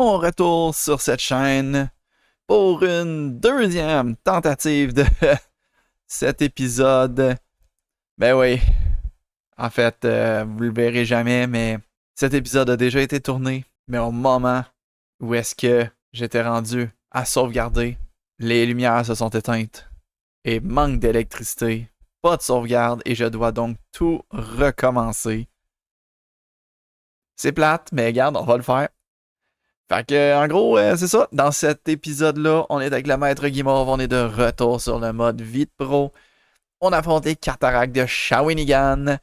On retourne sur cette chaîne pour une deuxième tentative de cet épisode. Ben oui, en fait, vous le verrez jamais, mais cet épisode a déjà été tourné. Mais au moment où est-ce que j'étais rendu à sauvegarder, les lumières se sont éteintes et manque d'électricité, pas de sauvegarde et je dois donc tout recommencer. C'est plate, mais regarde, on va le faire. Fait que, en gros, c'est ça. Dans cet épisode-là, on est avec le maître Guimauve. On est de retour sur le mode Vite Pro. On affronte les Cataractes de Shawinigan.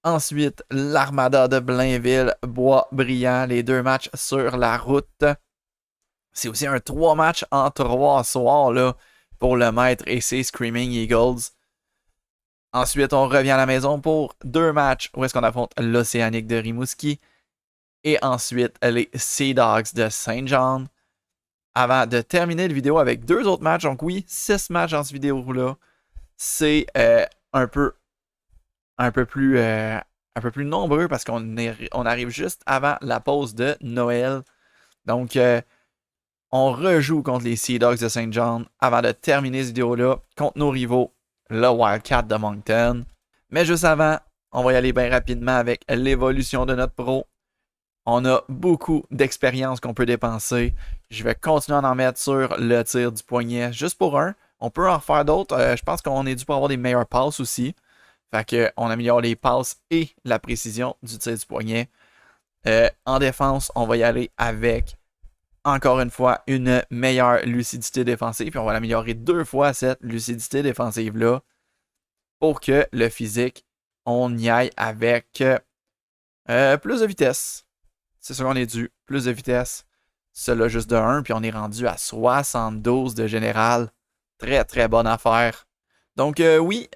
Ensuite, l'Armada de Blainville, Bois-Brillant. Les deux matchs sur la route. C'est aussi un 3 matchs en 3 soirs là, pour le maître et ses Screaming Eagles. Ensuite, on revient à la maison pour 2 matchs où est-ce qu'on affronte l'Océanique de Rimouski. Et ensuite, les Sea Dogs de Saint John. Avant de terminer la vidéo avec 2 autres matchs. Donc oui, 6 matchs dans cette vidéo-là. C'est un peu plus nombreux parce qu'on arrive juste avant la pause de Noël. Donc, on rejoue contre les Sea Dogs de Saint John avant de terminer cette vidéo-là contre nos rivaux, le Wildcat de Moncton. Mais juste avant, on va y aller bien rapidement avec l'évolution de notre pro. On a beaucoup d'expérience qu'on peut dépenser. Je vais continuer à en mettre sur le tir du poignet juste pour un. On peut en refaire d'autres. Je pense qu'on est dû pour avoir des meilleures passes aussi. Fait qu'on améliore les passes et la précision du tir du poignet. En défense, on va y aller avec, encore une fois, une meilleure lucidité défensive. Puis on va l'améliorer 2 fois cette lucidité défensive-là. Pour que le physique, on y aille avec plus de vitesse. C'est sûr qu'on est dû. Plus de vitesse. Cela juste de 1. Puis on est rendu à 72 de général. Très très bonne affaire. Donc oui,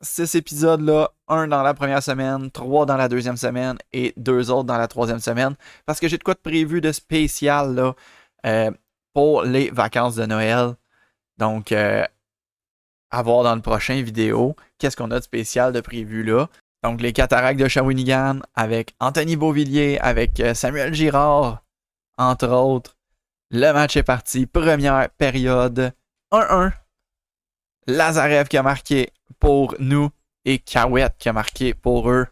6 épisodes-là. 1 dans la première semaine, 3 dans la deuxième semaine et 2 autres dans la troisième semaine. Parce que j'ai de quoi de prévu de spécial là, pour les vacances de Noël. Donc à voir dans le prochain vidéo. Qu'est-ce qu'on a de spécial de prévu là. Donc, les Cataractes de Shawinigan avec Anthony Beauvillier, avec Samuel Girard, entre autres. Le match est parti. Première période. 1-1. Lazarev qui a marqué pour nous et Kawet qui a marqué pour eux.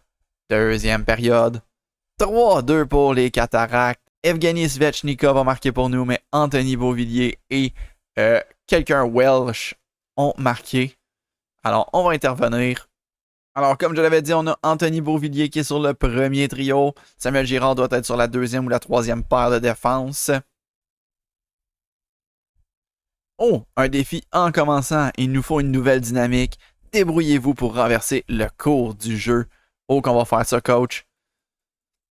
Deuxième période. 3-2 pour les Cataractes. Evgeny Svechnikov a marqué pour nous, mais Anthony Beauvillier et quelqu'un Welsh ont marqué. Alors, on va intervenir. Alors, comme je l'avais dit, on a Anthony Beauvillier qui est sur le premier trio. Samuel Girard doit être sur la deuxième ou la troisième paire de défense. Oh, un défi en commençant. Il nous faut une nouvelle dynamique. Débrouillez-vous pour renverser le cours du jeu. Oh, qu'on va faire ça, coach.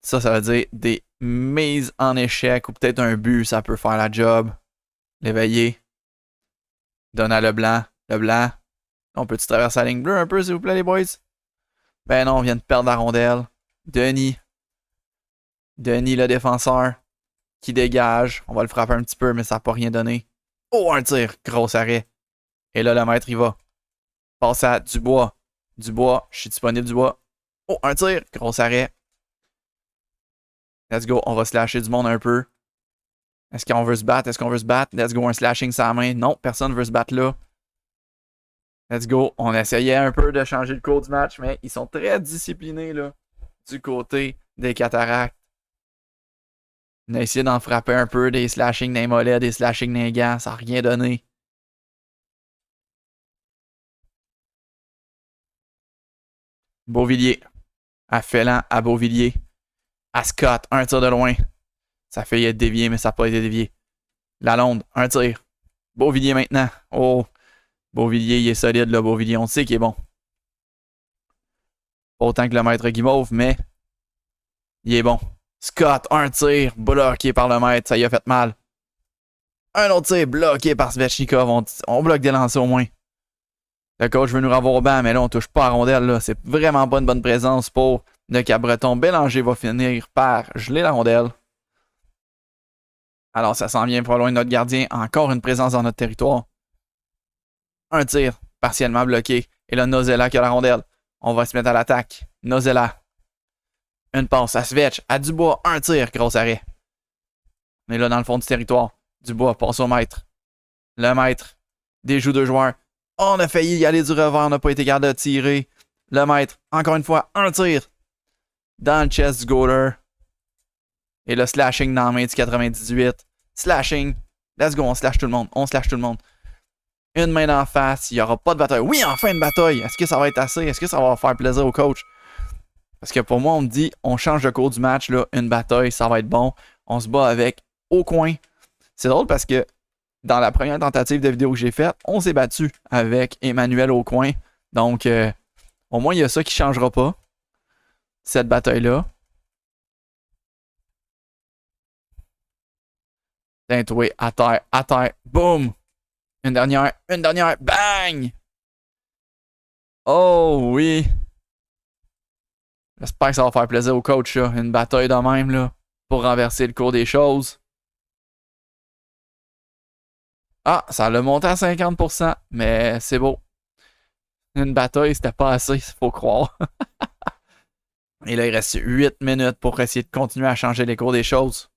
Ça veut dire des mises en échec ou peut-être un but, ça peut faire la job. L'éveiller. Donne à Leblanc. Leblanc. On peut-tu traverser la ligne bleue un peu, s'il vous plaît, les boys? Ben non, on vient de perdre la rondelle. Denis. Denis, le défenseur, qui dégage. On va le frapper un petit peu, mais ça n'a pas rien donné. Oh, un tir. Gros arrêt. Et là, le maître, il va. Passe à Dubois. Dubois, je suis disponible, Dubois. Oh, un tir. Gros arrêt. Let's go. On va slasher du monde un peu. Est-ce qu'on veut se battre? Est-ce qu'on veut se battre? Let's go. Un slashing sur la main. Non, personne ne veut se battre là. Let's go. On essayait un peu de changer le cours du match, mais ils sont très disciplinés là, du côté des Cataractes. On a essayé d'en frapper un peu, des slashings dans les mollets, des slashings dans les gants, ça n'a rien donné. Beauvillier. À Félan, à Beauvillier. À Scott, un tir de loin. Ça fait être dévié, mais ça n'a pas été dévié. Lalonde, un tir. Beauvillier maintenant. Oh. Beauvillier, il est solide, là. Beauvillier, on sait qu'il est bon. Pas autant que le maître Guimauve, mais il est bon. Scott, un tir, bloqué par le maître, ça y a fait mal. Un autre tir, bloqué par Svechnikov, on bloque des lancers au moins. Le coach veut nous revoir au banc, mais là, on touche pas à rondelle, là. C'est vraiment pas une bonne présence pour le Cap-Breton. Bélanger va finir par geler la rondelle. Alors, ça s'en vient pas loin de notre gardien. Encore une présence dans notre territoire. Un tir, partiellement bloqué. Et là, Nozella qui a la rondelle. On va se mettre à l'attaque. Nozella. Une passe à Svech, à Dubois, un tir, gros arrêt. On est là dans le fond du territoire. Dubois passe au maître. Le maître déjoue 2 joueurs. On a failli y aller du revers, on n'a pas été capable de tirer. Le maître, encore une fois, un tir dans le chest du goaler. Et le slashing dans la main du 98. Slashing. Let's go, on slash tout le monde. On slash tout le monde. Une main d'en face, il n'y aura pas de bataille. Oui, enfin une bataille. Est-ce que ça va être assez? Est-ce que ça va faire plaisir au coach? Parce que pour moi, on me dit, on change le cours du match, là, une bataille, ça va être bon. On se bat avec au coin. C'est drôle parce que dans la première tentative de vidéo que j'ai faite, on s'est battu avec Emmanuel au coin. Donc, au moins, il y a ça qui ne changera pas. Cette bataille-là. Tintoué, à terre, boum! Une dernière, bang! Oh oui! J'espère que ça va faire plaisir au coach, là. Une bataille de même, là, pour renverser le cours des choses. Ah, ça l'a monté à 50%, mais c'est beau. Une bataille, c'était pas assez, il faut croire. Et là, il reste 8 minutes pour essayer de continuer à changer les cours des choses.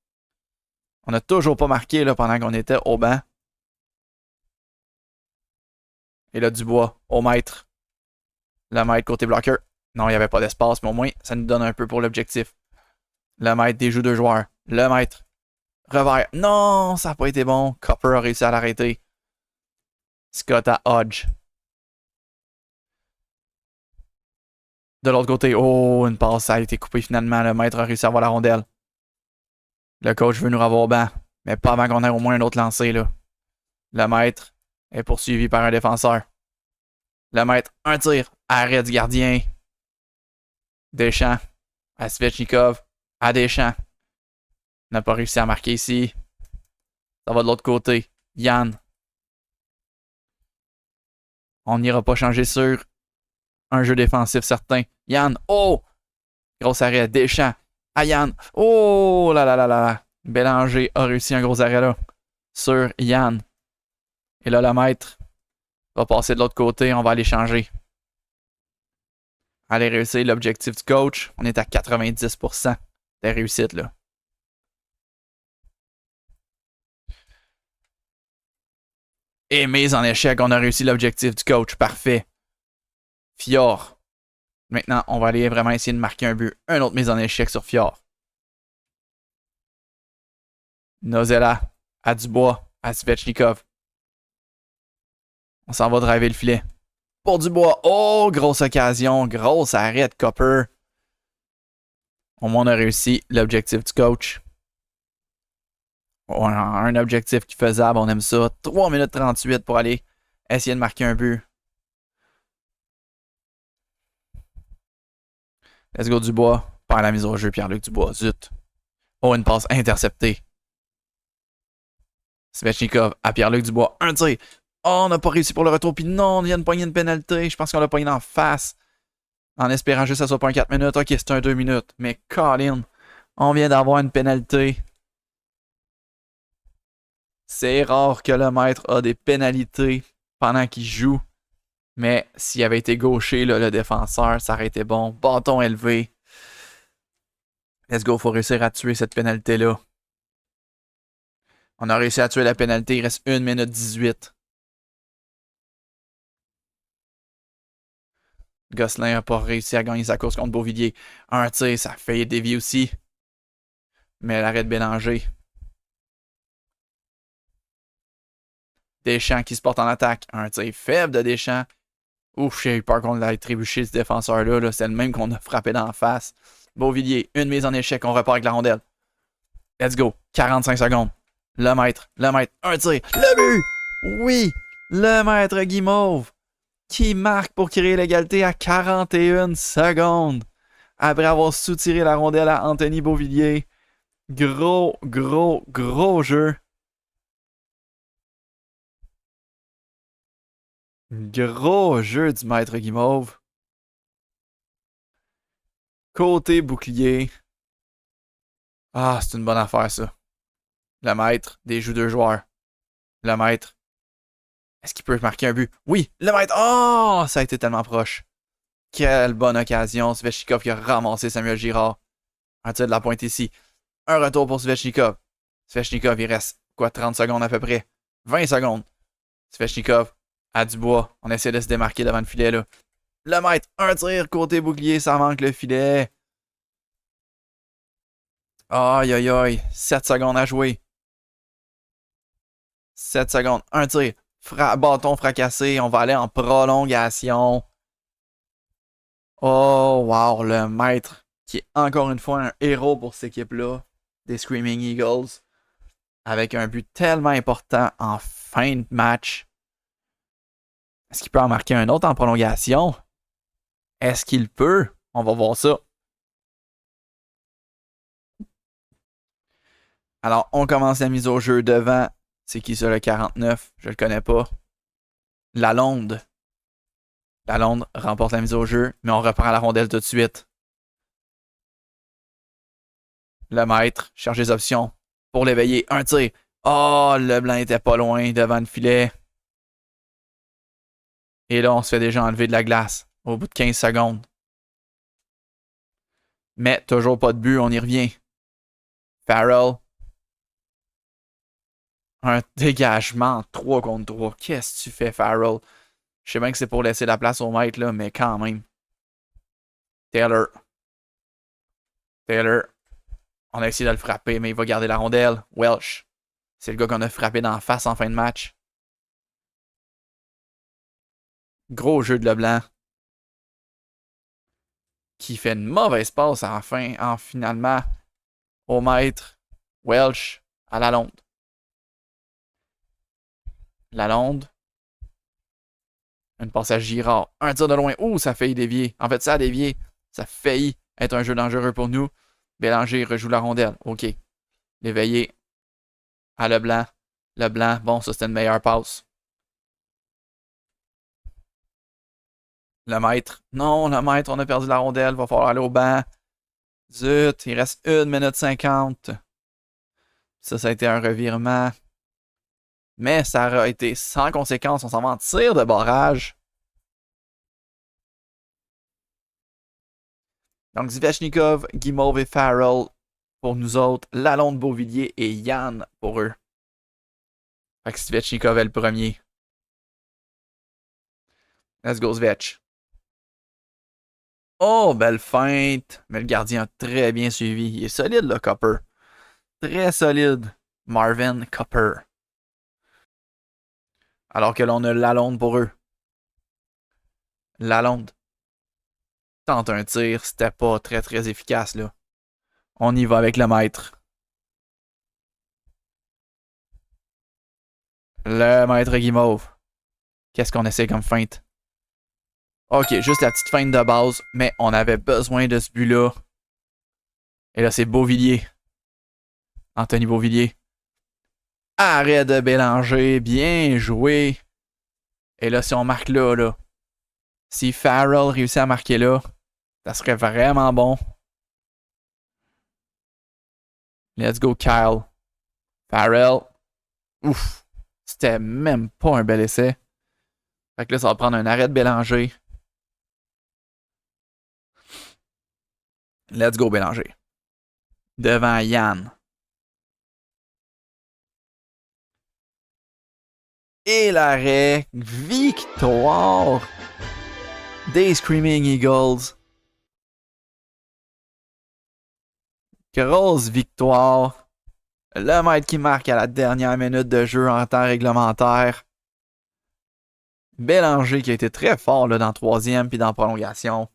On n'a toujours pas marqué là, pendant qu'on était au banc. Et là, Dubois, au maître. Le maître côté bloqueur. Non, il n'y avait pas d'espace, mais au moins, ça nous donne un peu pour l'objectif. Le maître déjoue 2 joueurs. Le maître. Revers. Non, ça n'a pas été bon. Copper a réussi à l'arrêter. Scott à Hodge. De l'autre côté, oh, une passe, ça a été coupé finalement. Le maître a réussi à avoir la rondelle. Le coach veut nous revoir au banc, mais pas avant qu'on ait au moins un autre lancé, là. Le maître est poursuivi par un défenseur. Le maître, un tir. Arrêt du gardien. Deschamps à Svechnikov. À Deschamps. N'a pas réussi à marquer ici. Ça va de l'autre côté. Yann. On n'ira pas changer sur un jeu défensif certain. Yann. Oh! Gros arrêt. Deschamps. À Yann. Oh là là là là. Bélanger a réussi un gros arrêt là. Sur Yann. Et là, le maître va passer de l'autre côté. On va aller changer. Aller réussir l'objectif du coach. On est à 90% de réussite là. Et mise en échec, on a réussi l'objectif du coach. Parfait. Fior. Maintenant, on va aller vraiment essayer de marquer un but. Un autre mise en échec sur Fior. Nozella. À Dubois. À Svechnikov. On s'en va driver le filet. Pour Dubois. Oh, grosse occasion. Grosse arrêt de Copper. Au moins, on a réussi l'objectif du coach. Un objectif qui est faisable, on aime ça. 3 minutes 38 pour aller essayer de marquer un but. Let's go Dubois. Par la mise au jeu, Pierre-Luc Dubois. Zut. Oh, une passe interceptée. Svechnikov à Pierre-Luc Dubois. Un tir. Oh, on n'a pas réussi pour le retour. Puis non, il y a une poignée de pénalité. Je pense qu'on l'a poigné en face. En espérant juste que ça soit pas un 4 minutes. Ok, c'est un 2 minutes. Mais Colin, on vient d'avoir une pénalité. C'est rare que le maître a des pénalités pendant qu'il joue. Mais s'il avait été gaucher, là, le défenseur, ça aurait été bon. Bâton élevé. Let's go, faut réussir à tuer cette pénalité-là. On a réussi à tuer la pénalité. Il reste 1 minute 18. Gosselin n'a pas réussi à gagner sa course contre Beauvillier. Un tir, ça a failli dévier aussi. Mais l'arrêt de Bélanger. Deschamps qui se porte en attaque. Un tir faible de Deschamps. Ouf, j'ai eu peur qu'on l'ait trébuché ce défenseur-là. Là. C'est le même qu'on a frappé d'en face. Beauvillier, une mise en échec. On repart avec la rondelle. Let's go. 45 secondes. Le maître, un tir. Le but! Oui! Le maître Guimauve qui marque pour créer l'égalité à 41 secondes. Après avoir soutiré la rondelle à Anthony Beauvillier. Gros jeu. Gros jeu du maître Guimauve. Côté bouclier. Ah, c'est une bonne affaire, ça. Le maître déjoue 2 joueurs. Le maître. Est-ce qu'il peut marquer un but? Oui, le maître. Oh, ça a été tellement proche. Quelle bonne occasion. Svechnikov qui a ramassé Samuel Girard. Un tir de la pointe ici. Un retour pour Svechnikov. Svechnikov, il reste quoi, 30 secondes à peu près? 20 secondes. Svechnikov à Dubois. On essaie de se démarquer devant le filet, là. Le maître, un tir, côté bouclier, ça manque le filet. Aïe, aïe, aïe. 7 secondes à jouer. 7 secondes, un tir. Bâton fracassé, on va aller en prolongation. Oh, wow, le maître, qui est encore une fois un héros pour cette équipe-là, des Screaming Eagles, avec un but tellement important en fin de match. Est-ce qu'il peut en marquer un autre en prolongation? Est-ce qu'il peut? On va voir ça. Alors, on commence la mise au jeu devant. C'est qui ça, le 49? Je le connais pas. Lalonde. Lalonde remporte la mise au jeu, mais on reprend la rondelle tout de suite. Le maître cherche les options pour l'éveiller. Un tir. Oh, le blanc était pas loin devant le filet. Et là, on se fait déjà enlever de la glace au bout de 15 secondes. Mais toujours pas de but, on y revient. Farrell. Un dégagement 3 contre 3. Qu'est-ce que tu fais, Farrell? Je sais bien que c'est pour laisser la place au maître, là, mais quand même. Taylor. Taylor. On a essayé de le frapper, mais il va garder la rondelle. Welsh. C'est le gars qu'on a frappé d'en face en fin de match. Gros jeu de Leblanc. Qui fait une mauvaise passe en finalement au maître. Welsh à Lalonde. Lalonde. Une passe à Girard. Un tir de loin. Ouh, ça a failli dévier. En fait, ça a dévié. Ça a failli être un jeu dangereux pour nous. Bélanger rejoue la rondelle. OK. L'éveillé à Leblanc. Leblanc, bon, ça c'était une meilleure passe. Le maître. Non, le maître, on a perdu la rondelle. Va falloir aller au banc. Zut, il reste 1 minute 50. Ça a été un revirement. Mais ça a été sans conséquence. On s'en va en tir de barrage. Donc, Svechnikov, Guimauve et Farrell pour nous autres. Lalonde, Beauvillier et Yann pour eux. Fait que Svechnikov est le premier. Let's go, Svech. Oh, belle feinte. Mais le gardien a très bien suivi. Il est solide, le Copper. Très solide. Marvin Copper. Alors que l'on a Lalonde pour eux. Lalonde. Tente un tir. C'était pas très très efficace, là. On y va avec le maître. Le maître Guimauve. Qu'est-ce qu'on essaie comme feinte? Ok, juste la petite feinte de base, mais on avait besoin de ce but-là. Et là, c'est Beauvillier. Anthony Beauvillier. Arrêt de Bélanger, bien joué. Et là, si on marque là, si Farrell réussit à marquer là, ça serait vraiment bon. Let's go, Kyle. Farrell. Ouf. C'était même pas un bel essai. Fait que là, ça va prendre un arrêt de Bélanger. Let's go, Bélanger. Devant Yann. Et l'arrêt. Victoire des Screaming Eagles. Grosse victoire. Le maître qui marque à la dernière minute de jeu en temps réglementaire. Bélanger qui a été très fort là, dans le troisième puis dans la prolongation.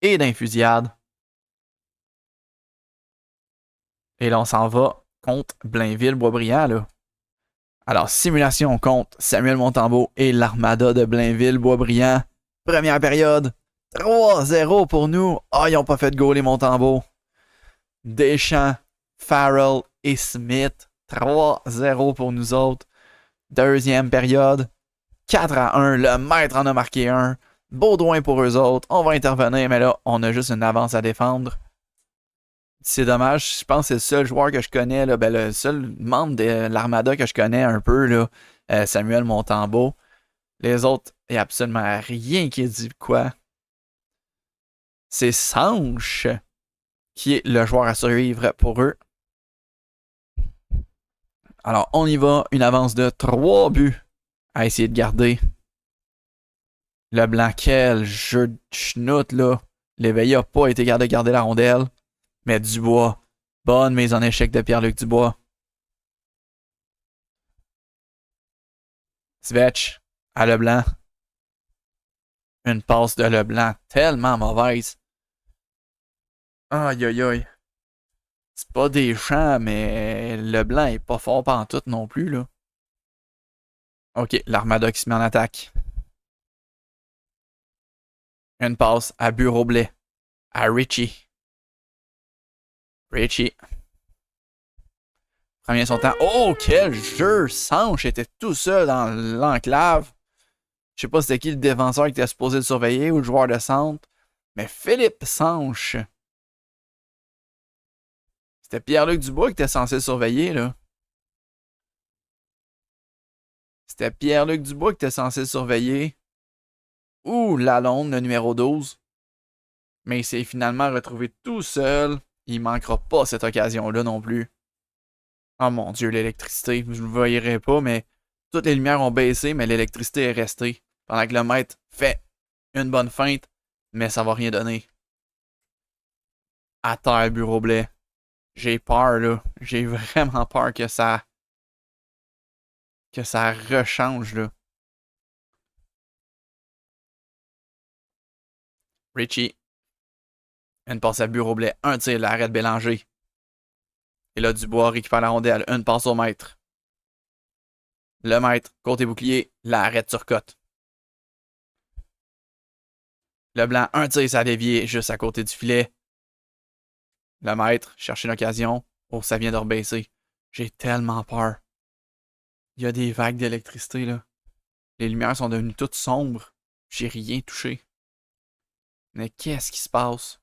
Et dans fusillade. Et là, on s'en va contre Blainville-Boisbriand. Là. Alors, simulation contre Samuel Montembeault et l'Armada de Blainville-Boisbriand. Première période. 3-0 pour nous. Ah, ils n'ont pas fait de goal les Montembeault. Deschamps, Farrell et Smith. 3-0 pour nous autres. Deuxième période. 4-1. Le maître en a marqué un. Baudouin pour eux autres. On va intervenir, mais là, on a juste une avance à défendre. C'est dommage. Je pense que c'est le seul joueur que je connais, là, ben, le seul membre de l'Armada que je connais un peu, là, Samuel Montembeault. Les autres, il n'y a absolument rien qui dit quoi. C'est Sanche qui est le joueur à survivre pour eux. Alors, on y va. Une avance de 3 buts à essayer de garder. Leblanc, quel jeu de schnout, là. L'éveil a pas été capable de garder la rondelle. Mais Dubois, bonne mise en échec de Pierre-Luc Dubois. Svetch à Leblanc. Une passe de Leblanc tellement mauvaise. Aïe aïe aïe. C'est pas des champs, mais Leblanc est pas fort pantoute non plus, là. Ok, l'Armada qui se met en attaque. Une passe à Bureau-Blais. À Richie. Richie. Premier son temps. Oh, quel jeu! Sanche était tout seul dans l'enclave. Je sais pas c'était qui le défenseur qui était supposé le surveiller ou le joueur de centre. Mais Philippe Sanche. C'était Pierre-Luc Dubois qui était censé le surveiller, là. C'était Pierre-Luc Dubois qui était censé le surveiller. Ou Lalonde, le numéro 12. Mais il s'est finalement retrouvé tout seul. Il manquera pas cette occasion-là non plus. Oh mon Dieu, l'électricité. Je ne le voyerai pas, mais toutes les lumières ont baissé, mais l'électricité est restée. Pendant que le maître fait une bonne feinte, mais ça va rien donner. À terre, Bureau-Blais. J'ai peur, là. J'ai vraiment peur que ça rechange, là. Richie. Une passe à Bureau-Blais. Un tir, l'arrêt de Bélanger. Et là, Dubois récupère la rondelle. Une passe au maître. Le maître, côté bouclier, l'arrêt de surcote. Leblanc, un tir, ça a dévié juste à côté du filet. Le maître, cherche une occasion. Oh, ça vient de rebaisser. J'ai tellement peur. Il y a des vagues d'électricité, là. Les lumières sont devenues toutes sombres. J'ai rien touché. Mais qu'est-ce qui se passe?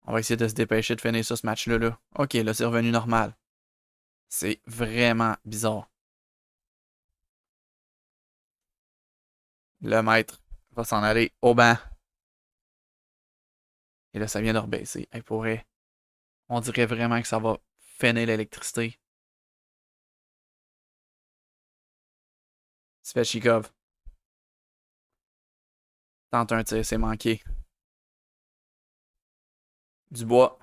On va essayer de se dépêcher de finir ça, ce match-là. Là. Ok, là, c'est revenu normal. C'est vraiment bizarre. Le maître va s'en aller au banc. Et là, ça vient de rebaisser. Hey, pourrait. On dirait vraiment que ça va finir l'électricité. Svechnikov. Tente un tir, c'est manqué. Dubois.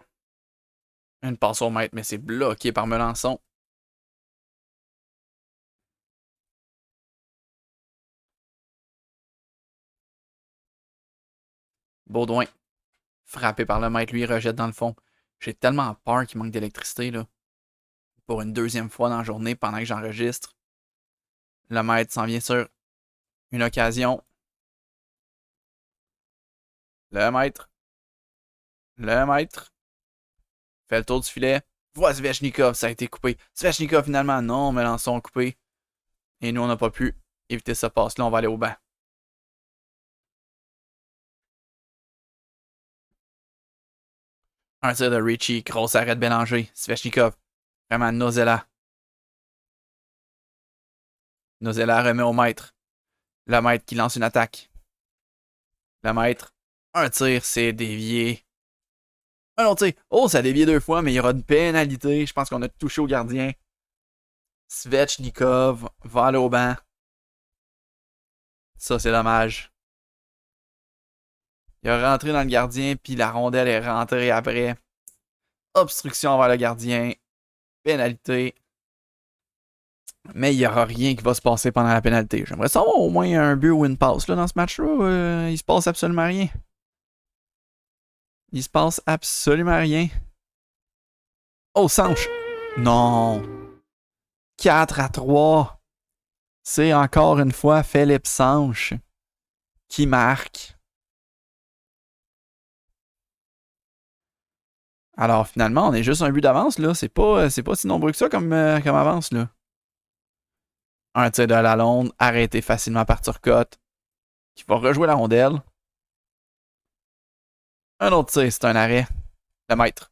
Une passe au maître, mais c'est bloqué par Melançon. Baudouin. Frappé par le maître, lui, il rejette dans le fond. J'ai tellement peur qu'il manque d'électricité, là. Pour une deuxième fois dans la journée pendant que j'enregistre. Le maître s'en vient sur une occasion. Le maître. Le maître. Fait le tour du filet. Voit Svechnikov, ça a été coupé. Svechnikov, finalement, non, Melançon coupé. Et nous, on n'a pas pu éviter ce passe-là. On va aller au banc. Un tir de Richie. Grosse arrêt de Bélanger. Svechnikov. Vraiment Nozella. Nozella remet au maître. Le maître qui lance une attaque. Le maître. Un tir, c'est dévié. Un autre tir. Oh, ça a dévié 2 fois, mais il y aura une pénalité. Je pense qu'on a touché au gardien. Svechnikov va aller au banc. Ça, c'est dommage. Il a rentré dans le gardien, puis la rondelle est rentrée après. Obstruction vers le gardien. Pénalité. Mais il n'y aura rien qui va se passer pendant la pénalité. J'aimerais savoir au moins un but ou une passe là, dans ce match-là. Il se passe absolument rien. Il se passe absolument rien. Oh, Sanche! Non! 4-3. C'est encore une fois Philippe Sanche qui marque. Alors finalement, on est juste un but d'avance, là. C'est pas si nombreux que ça comme avance, là. Un tir de Lalonde, arrêté facilement par Turcotte, qui va rejouer la rondelle. Un autre tir, c'est un arrêt. Le maître.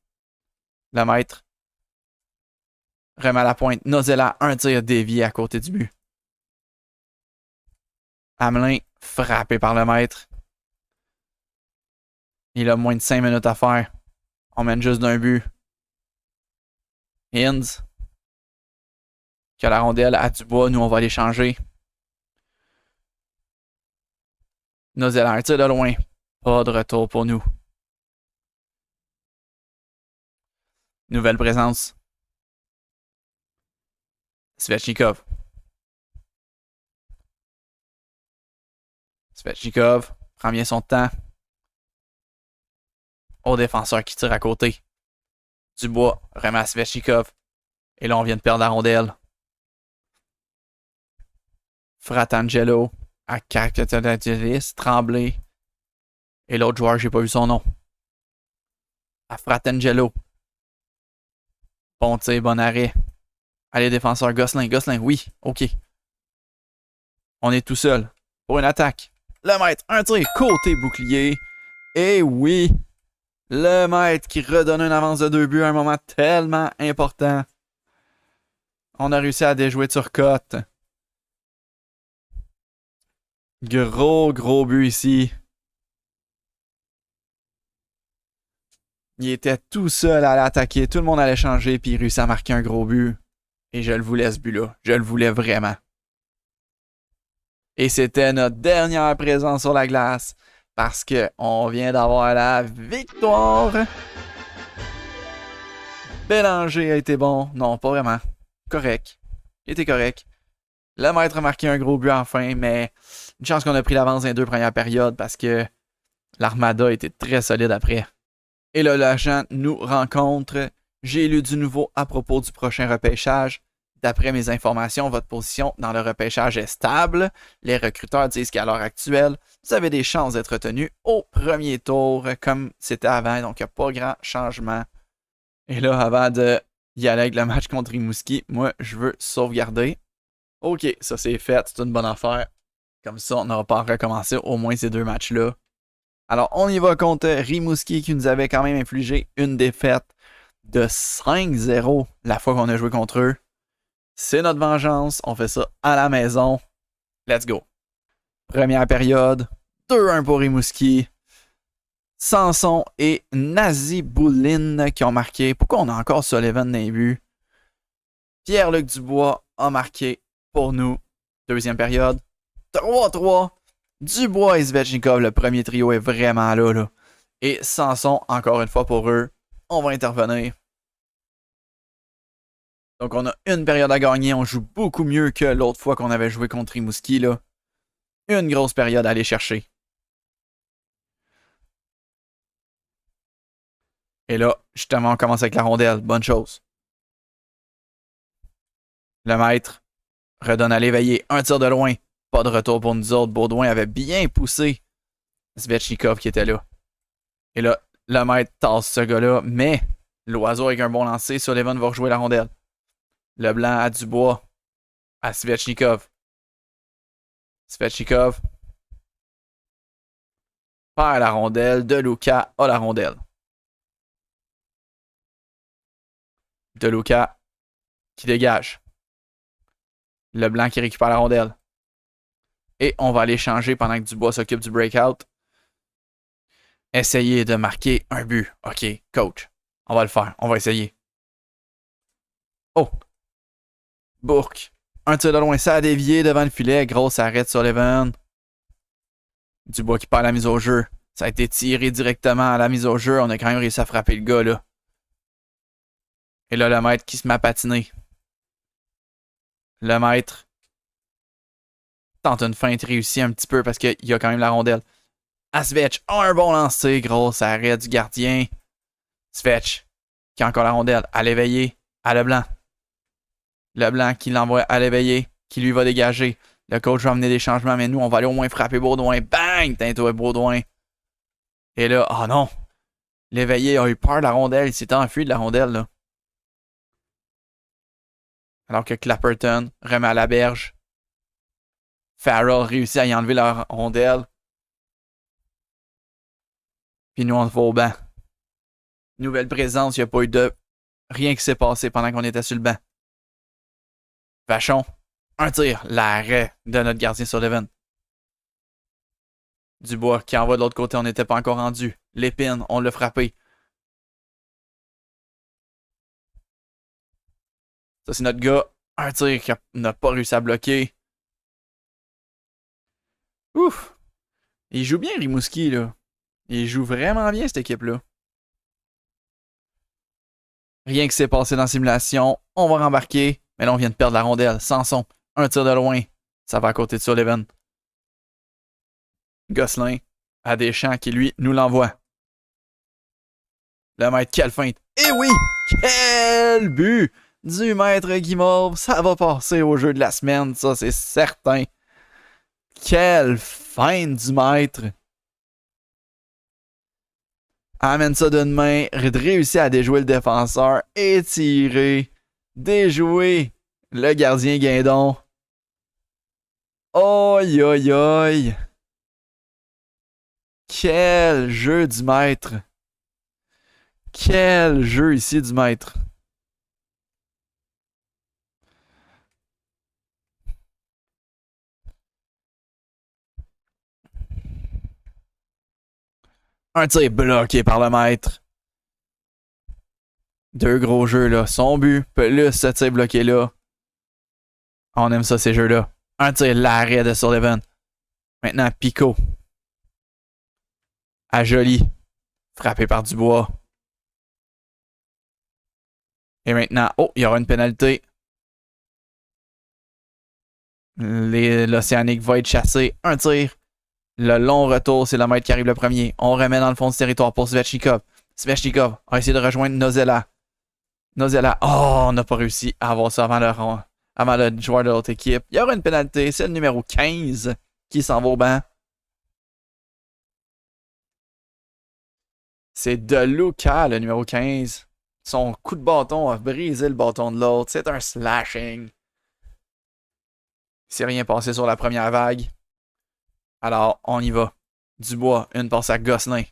Le maître. Remet à la pointe. Nozella, un tir dévié à côté du but. Hamelin, frappé par le maître. Il a moins de 5 minutes à faire. On mène juste d'un but. Hinds. qui a la rondelle à Dubois. Nous, on va l'échanger. Nozeller tire de loin. Pas de retour pour nous. Nouvelle présence. Svechnikov. Svechnikov prend bien son temps. Au défenseur qui tire à côté. Dubois remet à Svechnikov. Et là, on vient de perdre la rondelle. Fratangelo à Kakatadadjelis, Tremblay. Et l'autre joueur, j'ai pas vu son nom. À Fratangelo. Bon tir, bon arrêt. Allez, défenseur, Gosselin. Gosselin, oui, ok. On est tout seul pour une attaque. Le maître, un tir, côté bouclier. Et oui, le maître qui redonne une avance de 2 buts à un moment tellement important. On a réussi à déjouer Turcotte. Gros but ici. Il était tout seul à l'attaquer. Tout le monde allait changer, puis il réussit à marquer un gros but. Et je le voulais, ce but-là. Je le voulais vraiment. Et c'était notre dernière présence sur la glace. Parce qu'on vient d'avoir la victoire. Bélanger a été bon. Non, pas vraiment. Correct. Il était correct. Le maître a marqué un gros but enfin, mais une chance qu'on a pris l'avance dans les 2 premières périodes parce que l'Armada était très solide après. Et là, l'agent nous rencontre. J'ai lu du nouveau à propos du prochain repêchage. D'après mes informations, votre position dans le repêchage est stable. Les recruteurs disent qu'à l'heure actuelle, vous avez des chances d'être retenu au premier tour comme c'était avant. Donc, il n'y a pas grand changement. Et là, avant de y aller avec le match contre Rimouski, moi, je veux sauvegarder. Ok, ça c'est fait. C'est une bonne affaire. Comme ça, on n'aura pas à recommencer au moins ces 2 matchs-là. Alors, on y va contre Rimouski qui nous avait quand même infligé une défaite de 5-0 la fois qu'on a joué contre eux. C'est notre vengeance. On fait ça à la maison. Let's go. Première période. 2-1 pour Rimouski. Sanson et Naziboulin qui ont marqué. Pourquoi on a encore Sullivan dans les buts? Pierre-Luc Dubois a marqué pour nous. Deuxième période. 3-3. Dubois et Svechnikov, le premier trio est vraiment là. Et Sanson, encore une fois pour eux. On va intervenir. Donc, on a une période à gagner. On joue beaucoup mieux que l'autre fois qu'on avait joué contre Rimouski, là. Une grosse période à aller chercher. Et là, justement, on commence avec la rondelle. Bonne chose. Le maître redonne à l'éveillé. Un tir de loin. Pas de retour pour nous autres. Baudouin avait bien poussé Svechnikov qui était là. Et là, le maître tasse ce gars-là. Mais l'oiseau avec un bon lancer. Sullivan va rejouer la rondelle. Leblanc à Dubois. À Svechnikov. Svechnikov perd la rondelle. De Luca a la rondelle. De Luca qui dégage. Leblanc qui récupère la rondelle. Et on va aller changer pendant que Dubois s'occupe du breakout. Essayer de marquer un but. Ok, coach. On va le faire. On va essayer. Oh! Bourque. Un tir de loin, ça a dévié devant le filet. Grosse arrêt de Sullivan. Dubois qui perd la mise au jeu. Ça a été tiré directement à la mise au jeu. On a quand même réussi à frapper le gars, là. Et là, le maître qui se met à patiner. Le maître tente une feinte réussie un petit peu parce qu'il y a quand même la rondelle. À Svech, un bon lancer, grosse arrêt du gardien. Svech qui a encore la rondelle. À l'éveiller, à Leblanc. Leblanc qui l'envoie à l'éveiller, qui lui va dégager. Le coach va amener des changements, mais nous, on va aller au moins frapper Baudouin. Bang! Tinto Baudouin. Et là, oh non! L'éveillé a eu peur de la rondelle. Il s'est enfui de la rondelle, là. Alors que Clapperton remet à la berge. Farrell réussit à y enlever la rondelle. Puis nous, on va au banc. Nouvelle présence, il n'y a pas eu de rien qui s'est passé pendant qu'on était sur le banc. Vachon, un tir, l'arrêt de notre gardien Sullivan. Dubois qui envoie de l'autre côté, on n'était pas encore rendu. Lépine, on l'a frappé. Ça, c'est notre gars. Un tir qui n'a pas réussi à bloquer. Ouf! Il joue bien, Rimouski, là. Il joue vraiment bien, cette équipe-là. Rien qui s'est passé dans la simulation. On va rembarquer. Mais là, on vient de perdre la rondelle. Samson, un tir de loin. Ça va à côté de Sullivan. Gosselin à Deschamps qui, lui, nous l'envoie. Le maître, quelle feinte. Et oui! Quel but du maître Guimauve. Ça va passer au jeu de la semaine, ça, c'est certain. Quelle feinte du maître. Amène ça d'une main, réussit à déjouer le défenseur, étirer, déjouer le gardien Guindon. Oi, oi, oi. Quel jeu du maître. Quel jeu ici du maître. Un tir bloqué par le maître. Deux gros jeux là. Son but, plus ce tir bloqué là. On aime ça ces jeux-là. Un tir, l'arrêt de Sullivan. Maintenant, Pico. À Joly. Frappé par Dubois. Et maintenant, oh, il y aura une pénalité. L'Océanique va être chassé. Un tir. Le long retour, c'est le maître qui arrive le premier. On remet dans le fond du territoire pour Svechnikov. Svechnikov a essayé de rejoindre Nozella. Nozella, oh, on n'a pas réussi à avoir ça avant le joueur de l'autre équipe. Il y aura une pénalité. C'est le numéro 15 qui s'en va au banc. C'est De Luca, le numéro 15. Son coup de bâton a brisé le bâton de l'autre. C'est un slashing. Il s'est rien passé sur la première vague. Alors, on y va. Dubois, une passe à Gosselin.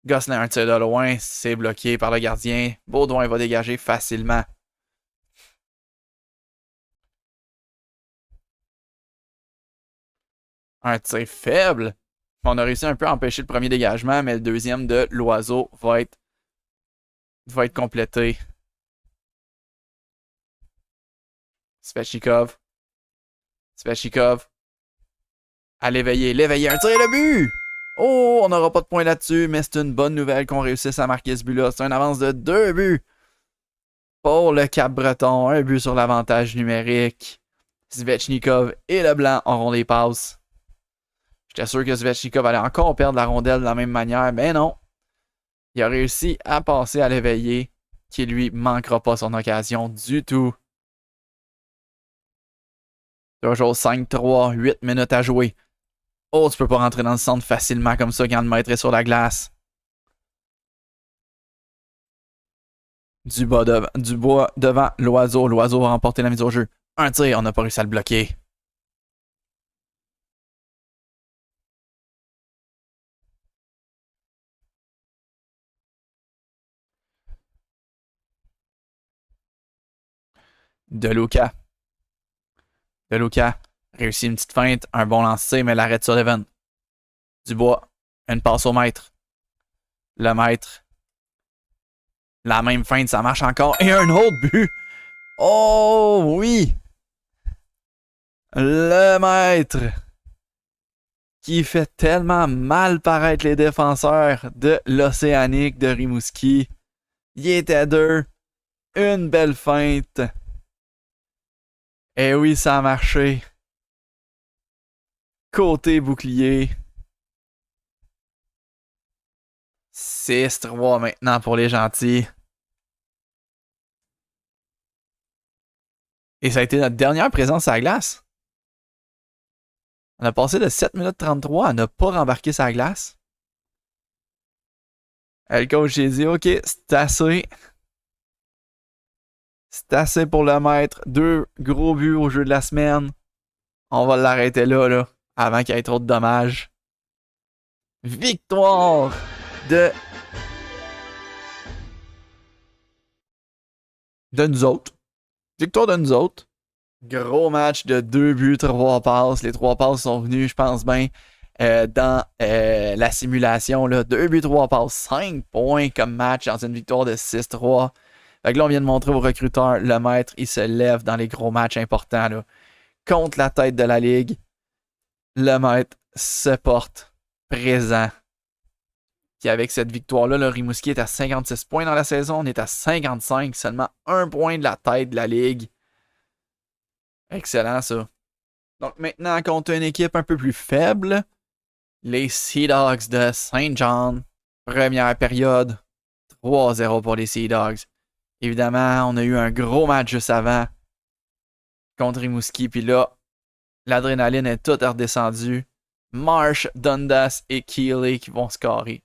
Gosselin, un tir de loin. C'est bloqué par le gardien. Baudouin va dégager facilement. Un tir faible. On a réussi un peu à empêcher le premier dégagement, mais le deuxième de l'Oiseau va être complété. Svechnikov. Svechnikov. À l'éveiller. L'éveiller. Un tir et le but! Oh, on n'aura pas de point là-dessus, mais c'est une bonne nouvelle qu'on réussisse à marquer ce but-là. C'est une avance de 2 buts pour le Cap-Breton. Un but sur l'avantage numérique. Svechnikov et Leblanc auront les passes. J'étais sûr que Svechnikov allait encore perdre la rondelle de la même manière, mais non. Il a réussi à passer à l'éveiller, qui lui manquera pas son occasion du tout. Toujours 5-3, 8 minutes à jouer. Oh, tu peux pas rentrer dans le centre facilement comme ça quand le maître est sur la glace. Dubois devant l'Oiseau. L'Oiseau va remporter la mise au jeu. Un tir, on n'a pas réussi à le bloquer. De Luca. De Luca réussit une petite feinte, un bon lancer, mais l'arrête sur Sullivan. Dubois, une passe au maître. Le maître. La même feinte, ça marche encore. Et un autre but. Oh oui. Le maître. Qui fait tellement mal paraître les défenseurs de l'Océanique de Rimouski. Il était deux. Une belle feinte. Et oui, ça a marché. Côté bouclier. 6-3 maintenant pour les gentils. Et ça a été notre dernière présence à la glace. On a passé de 7 minutes 33 à ne pas rembarquer sa glace. Le coach, j'ai dit, OK, c'est assez. C'est assez pour le maître. 2 gros buts au jeu de la semaine. On va l'arrêter là, avant qu'il y ait trop de dommages. Victoire de nous autres. Victoire de nous autres. Gros match de 2 buts, 3 passes. Les 3 passes sont venus, je pense bien, dans la simulation. Là. 2 buts, 3 passes. 5 points comme match dans une victoire de 6-3. Fait que là, on vient de montrer aux recruteurs, le maître, il se lève dans les gros matchs importants, là. Contre la tête de la ligue, le maître se porte présent. Puis avec cette victoire-là, le Rimouski est à 56 points dans la saison. On est à 55, seulement 1 point de la tête de la ligue. Excellent, ça. Donc maintenant, contre une équipe un peu plus faible, les Sea Dogs de Saint John. Première période, 3-0 pour les Sea Dogs. Évidemment, on a eu un gros match juste avant contre Rimouski. Puis là, l'adrénaline est toute redescendue. Marsh, Dundas et Keeley qui vont scorer.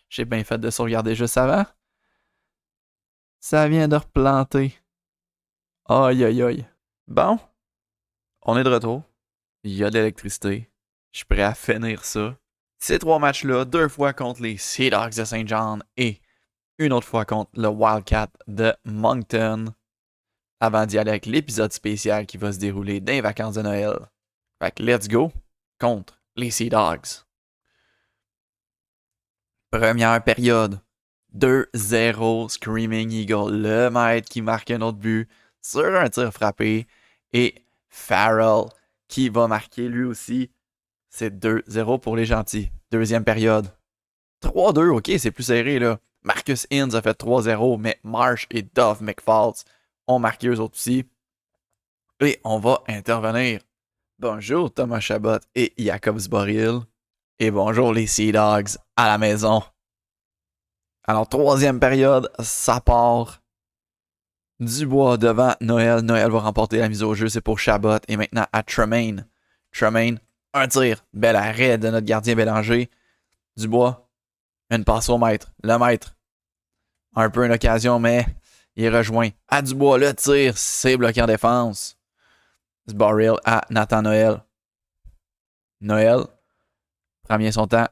J'ai bien fait de sauvegarder juste avant. Ça vient de replanter. Aïe aïe aïe. Bon, on est de retour. Il y a de l'électricité. Je suis prêt à finir ça. Ces 3 matchs-là, 2 fois contre les Sea Dogs de Saint John et une autre fois contre le Wildcat de Moncton. Avant d'y aller avec l'épisode spécial qui va se dérouler dans les vacances de Noël. Fait que let's go contre les Sea Dogs. Première période. 2-0 Screaming Eagle. Le maître qui marque un autre but sur un tir frappé. Et Farrell qui va marquer lui aussi. C'est 2-0 pour les gentils. Deuxième période. 3-2, ok, c'est plus serré là. Marcus Inns a fait 3-0, mais Marsh et Dove McFalls ont marqué eux autres aussi. Et on va intervenir. Bonjour Thomas Chabot et Jacob Zboril. Et bonjour les Sea Dogs à la maison. Alors, troisième période, ça part. Dubois devant Noël. Noël va remporter la mise au jeu. C'est pour Chabot. Et maintenant à Tremaine. Tremaine, un tir. Bel arrêt de notre gardien Bélanger. Dubois, une passe au maître. Le maître, un peu une occasion, mais il rejoint. À Dubois, le tir, c'est bloqué en défense. Zboril à Nathan Noël. Noël prend bien son temps.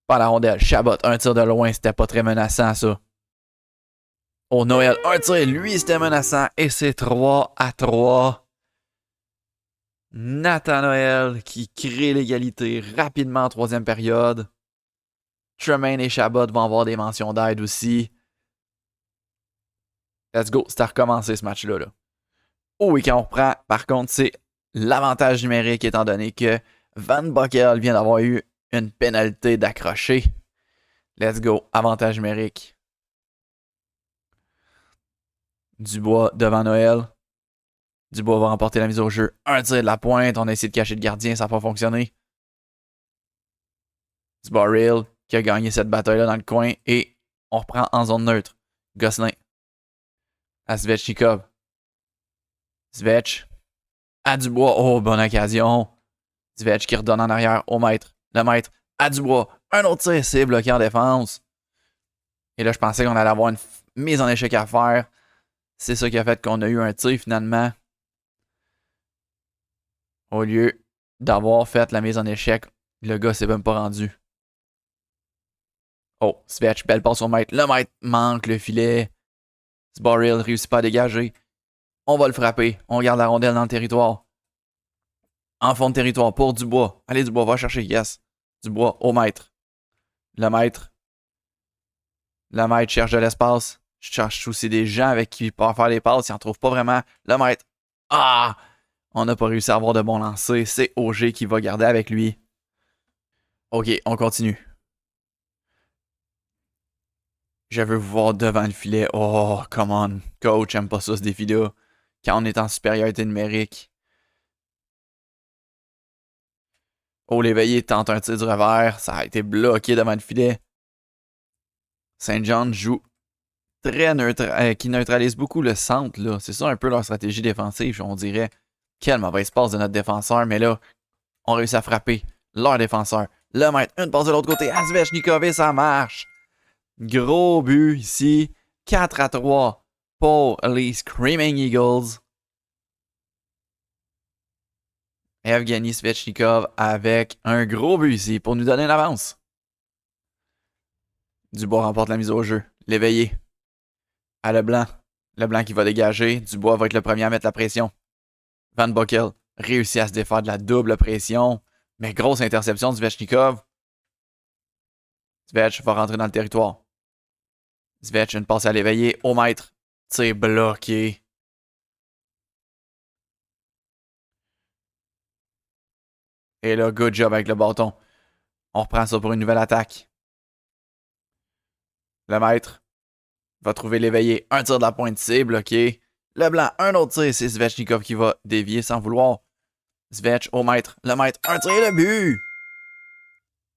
Pas la rondelle. Chabot, un tir de loin, c'était pas très menaçant ça. Oh, Noël, un tir, lui c'était menaçant. Et c'est 3-3. Nathan Noël qui crée l'égalité rapidement en troisième période. Tremaine et Chabot vont avoir des mentions d'aide aussi. Let's go, c'est à recommencer ce match-là. Là. Oh, et quand on reprend, par contre, c'est l'avantage numérique étant donné que Van Buckel vient d'avoir eu une pénalité d'accrocher. Let's go, avantage numérique. Dubois devant Noël. Dubois va remporter la mise au jeu. Un tir de la pointe, on a essayé de cacher le gardien, ça n'a pas fonctionné. Zboril qui a gagné cette bataille-là dans le coin et on reprend en zone neutre. Gosselin à Svechnikov. Svech à Dubois. Oh, bonne occasion. Svech qui redonne en arrière au maître. Le maître à Dubois. Un autre tir, c'est bloqué en défense. Et là, je pensais qu'on allait avoir une mise en échec à faire. C'est ça qui a fait qu'on a eu un tir finalement. Au lieu d'avoir fait la mise en échec, le gars s'est même pas rendu. Oh, Svech, belle passe au maître. Le maître manque le filet. Zboril réussit pas à dégager. On va le frapper. On garde la rondelle dans le territoire. En fond de territoire pour Dubois. Allez, Dubois, va chercher. Yes. Dubois au maître. Le maître. Le maître cherche de l'espace. Je cherche aussi des gens avec qui il peut faire les passes. Il n'en trouve pas vraiment. Le maître. Ah! On n'a pas réussi à avoir de bons lancers. C'est OG qui va garder avec lui. Ok, on continue. Je veux vous voir devant le filet. Oh, come on. Coach, j'aime pas ça ce défi-là. Quand on est en supériorité numérique. Oh, l'éveillé tente un tir du revers. Ça a été bloqué devant le filet. Saint John joue très qui neutralise beaucoup le centre. Là. C'est ça un peu leur stratégie défensive. On dirait quel mauvais passe de notre défenseur. Mais là, on réussit à frapper leur défenseur. Le maître, une passe de l'autre côté. Svechnikov et ça marche. Gros but ici. 4-3 pour les Screaming Eagles. Evgeny Svechnikov avec un gros but ici pour nous donner une avance. Dubois remporte la mise au jeu. L'éveillé. À Leblanc. Leblanc qui va dégager. Dubois va être le premier à mettre la pression. Van Buckel réussit à se défaire de la double pression. Mais grosse interception de Svechnikov. Svech va rentrer dans le territoire. Svetch, une passe à l'éveiller. Au maître. Tir bloqué. Et là, good job avec le bâton. On reprend ça pour une nouvelle attaque. Le maître va trouver l'éveillé. Un tir de la pointe, c'est bloqué. Le blanc, un autre tir. C'est Svechnikov qui va dévier sans vouloir. Svetch au maître. Le maître, un tir de but.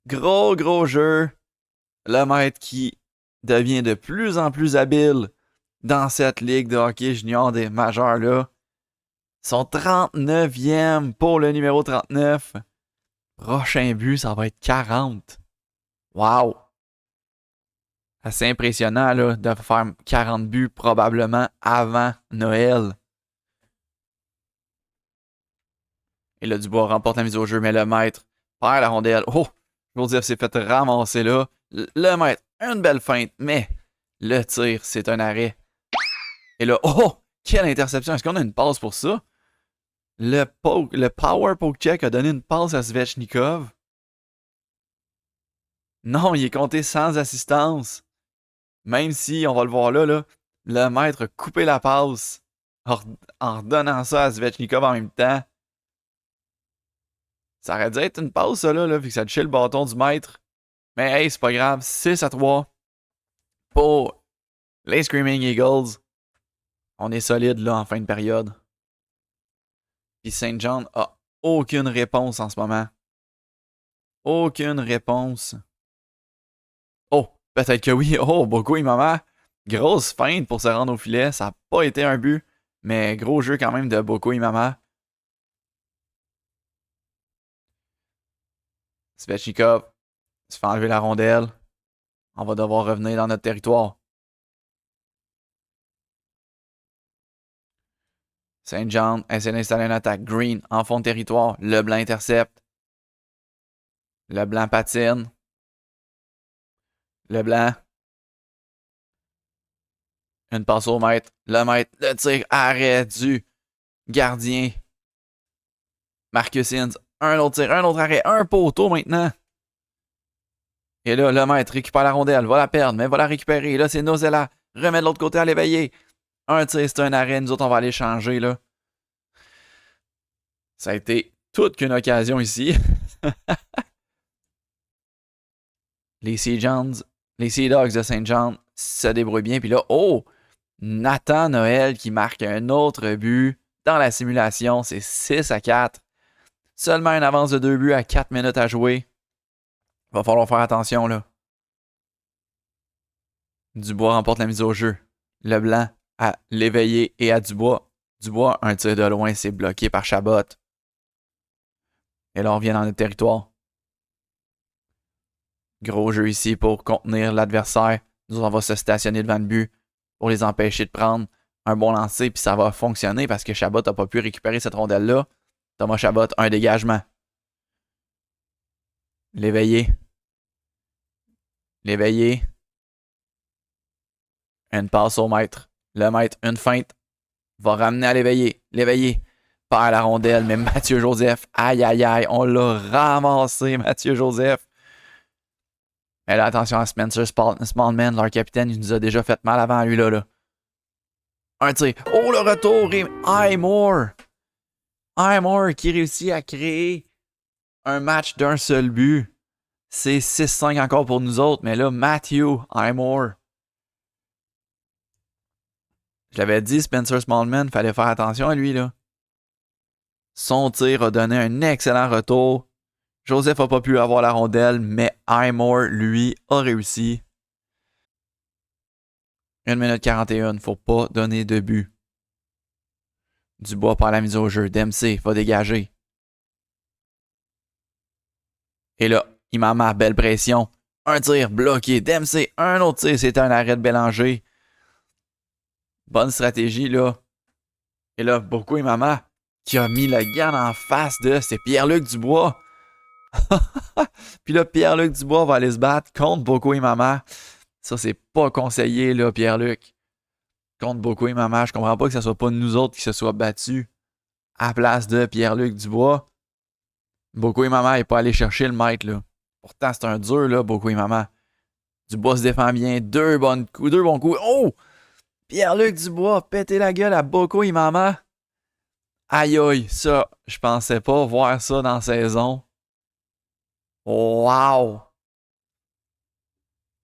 Gros jeu. Le maître qui devient de plus en plus habile dans cette ligue de hockey junior des majeurs là. Son 39e pour le numéro 39. Prochain but, ça va être 40. Wow! Assez impressionnant là, de faire 40 buts probablement avant Noël. Et là, Dubois remporte la mise au jeu, mais le maître perd la rondelle. Oh! Joseph s'est fait ramasser là. Le maître, une belle feinte, mais le tir, c'est un arrêt. Et là, oh! Quelle interception! Est-ce qu'on a une passe pour ça? Le power poke check a donné une passe à Svechnikov. Non, il est compté sans assistance. Même si, on va le voir là, le maître a coupé la passe en redonnant ça à Svechnikov en même temps. Ça aurait dû être une passe, ça, là, vu que ça touchait le bâton du maître. Mais hey, c'est pas grave. 6-3 pour les Screaming Eagles. On est solide, là, en fin de période. Puis Saint John a aucune réponse en ce moment. Aucune réponse. Oh, peut-être que oui. Oh, Boko Imama. Grosse feinte pour se rendre au filet. Ça n'a pas été un but. Mais gros jeu quand même de Boko Imama. Svechnikov se fait enlever la rondelle. On va devoir revenir dans notre territoire. Saint John essaie d'installer une attaque. Green en fond de territoire. Leblanc intercepte. Leblanc patine. Leblanc. Une passe au maître. Le maître. Le tir. Arrêt du gardien. Marcus Inns. Un autre tir. Un autre arrêt. Un poteau maintenant. Et là, le maître récupère la rondelle. Va la perdre, mais va la récupérer. Et là, c'est Nozella. Remet de l'autre côté à l'éveiller. Un tir, c'est un arrêt. Nous autres, on va aller changer, là. Ça a été toute qu'une occasion ici. Les Sea Dogs de Saint John se débrouillent bien. Puis là, oh! Nathan Noël qui marque un autre but dans la simulation. C'est 6-4. Seulement une avance de 2 buts à 4 minutes à jouer. Va falloir faire attention, là. Dubois remporte la mise au jeu. Leblanc à l'éveiller et à Dubois. Dubois, un tir de loin, c'est bloqué par Chabot. Et là, on revient dans notre territoire. Gros jeu ici pour contenir l'adversaire. Nous, on va se stationner devant le but pour les empêcher de prendre un bon lancer. Puis ça va fonctionner parce que Chabot n'a pas pu récupérer cette rondelle-là. Thomas Chabot, un dégagement. L'éveiller. Une passe au maître. Le maître, une feinte. Va ramener à l'éveiller. L'éveiller perd la rondelle, mais Mathieu Joseph, aïe, on l'a ramassé, Mathieu Joseph. Mais là, attention à Spencer Smallman, leur capitaine, il nous a déjà fait mal avant lui, là. Un tir. Oh, le retour! Et Highmore qui réussit à créer un match d'un seul but. C'est 6-5 encore pour nous autres, mais là, Matthew Highmore. Je l'avais dit, Spencer Smallman, fallait faire attention à lui, là. Son tir a donné un excellent retour. Joseph n'a pas pu avoir la rondelle, mais Highmore, lui, a réussi. 1 minute 41, faut pas donner de but. Dubois par la mise au jeu. Dempsey va dégager. Et là, Imama, belle pression. Un tir bloqué. Dempsey, un autre tir. C'était un arrêt de Bélanger. Bonne stratégie, là. Et là, Boko Imama qui a mis la garde en face de... C'est Pierre-Luc Dubois. Puis là, Pierre-Luc Dubois va aller se battre contre Boko Imama. Ça, c'est pas conseillé, là, Pierre-Luc. Contre Boko Imama. Je comprends pas que ce soit pas nous autres qui se soient battus à place de Pierre-Luc Dubois. Boko Imama n'est pas allé chercher le maître, là. Pourtant, c'est un dur, là, Boko Imama. Dubois se défend bien. Deux bons coups. Oh! Pierre-Luc Dubois, pété la gueule à Boko Imama. Aïe aïe, ça, je pensais pas voir ça dans la saison. Wow!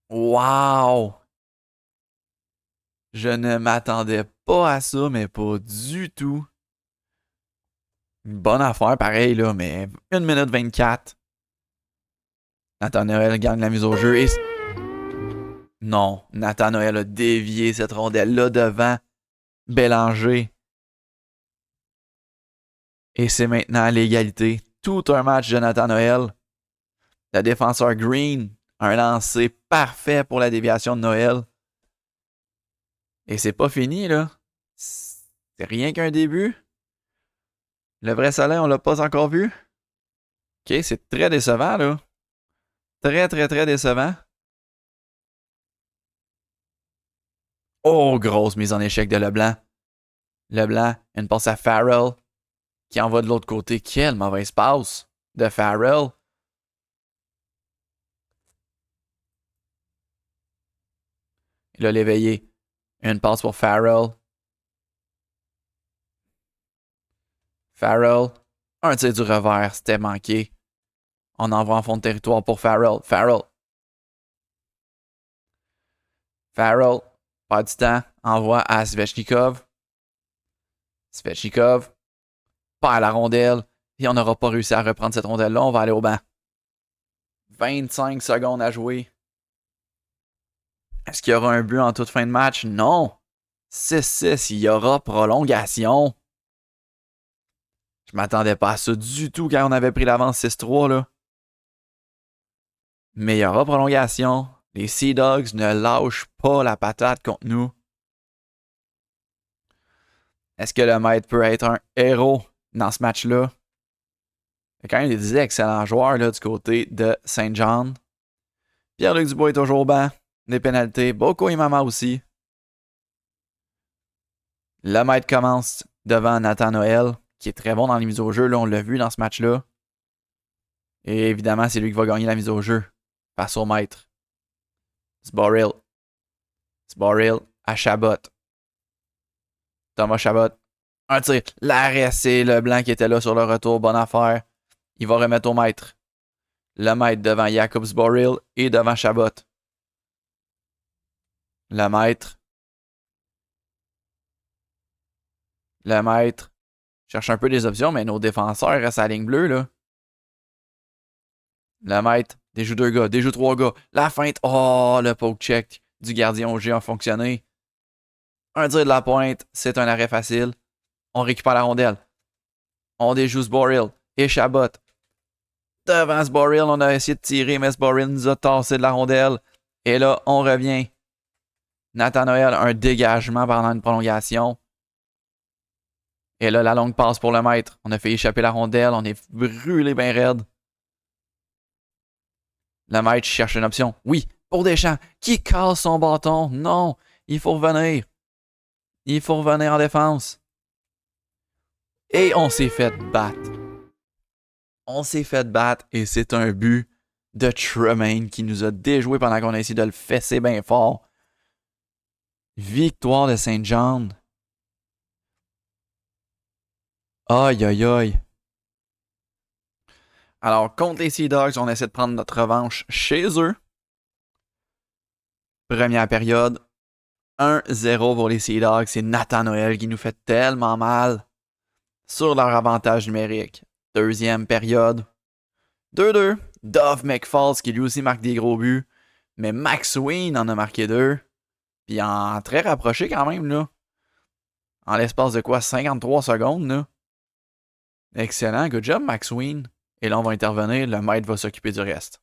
Wow! Je ne m'attendais pas à ça, mais pas du tout. Une bonne affaire, pareil, là, mais 1 minute 24. Nathanael gagne la mise au jeu et... Non, Nathanael a dévié cette rondelle-là devant Bélanger. Et c'est maintenant l'égalité. Tout un match de Nathanael. Le défenseur Green, un lancer parfait pour la déviation de Noël. Et c'est pas fini, là. C'est rien qu'un début. Le vrai soleil, on l'a pas encore vu. Ok, c'est très décevant, là. Très, très, très décevant. Oh, grosse mise en échec de Leblanc. Leblanc, une passe à Farrell, qui envoie de l'autre côté. Quelle mauvaise passe de Farrell. Il a l'éveillé. Une passe pour Farrell. Farrell. Un tir du revers, c'était manqué. On envoie en fond de territoire pour Farrell. Farrell. Farrell. Pas du temps. Envoie à Svechnikov. Svechnikov. Perd la rondelle. Et on n'aura pas réussi à reprendre cette rondelle-là. On va aller au banc. 25 secondes à jouer. Est-ce qu'il y aura un but en toute fin de match? Non. 6-6, il y aura prolongation. Je m'attendais pas à ça du tout quand on avait pris l'avance 6-3, là. Mais il y aura prolongation. Les Sea Dogs ne lâchent pas la patate contre nous. Est-ce que le maître peut être un héros dans ce match-là? Il y a quand même des excellents joueurs là, du côté de Saint John. Pierre-Luc Dubois est toujours au banc. Des pénalités. Boko Imama aussi. Le maître commence devant Nathan Noël, qui est très bon dans les mises au jeu. Là, on l'a vu dans ce match-là. Et évidemment, c'est lui qui va gagner la mise au jeu face au maître. Zboril. Zboril à Chabot. Thomas Chabot. Un tir. L'arrêt, c'est Leblanc qui était là sur le retour. Bonne affaire. Il va remettre au maître. Le maître devant Jakub Zboril et devant Chabot. Le maître. Le maître. Cherche un peu des options, mais nos défenseurs restent à la ligne bleue, là. Le maître. Déjoue 2 gars. Déjoue 3 gars. La feinte. Oh, le poke check du gardien au G a fonctionné. Un tir de la pointe. C'est un arrêt facile. On récupère la rondelle. On déjoue Zboril et Chabot. Devant Zboril, on a essayé de tirer, mais Zboril nous a tassé de la rondelle. Et là, on revient. Nathanael, un dégagement pendant une prolongation. Et là, la longue passe pour le maître. On a fait échapper la rondelle. On est brûlé bien raide. Le maître cherche une option. Oui, pour Deschamps. Qui casse son bâton? Non, il faut revenir. Il faut revenir en défense. Et on s'est fait battre. On s'est fait battre et c'est un but de Tremaine qui nous a déjoué pendant qu'on a essayé de le fesser bien fort. Victoire de Saint John. Aïe, aïe, aïe. Alors, contre les Sea Dogs, on essaie de prendre notre revanche chez eux. Première période, 1-0 pour les Sea Dogs. C'est Nathanael qui nous fait tellement mal sur leur avantage numérique. Deuxième période, 2-2. Dove McFalls qui lui aussi marque des gros buts. Mais Max Wayne en a marqué 2. Puis en très rapproché quand même, là. En l'espace de quoi? 53 secondes, là. Excellent. Good job, Max Wayne. Et là, on va intervenir. Le maître va s'occuper du reste.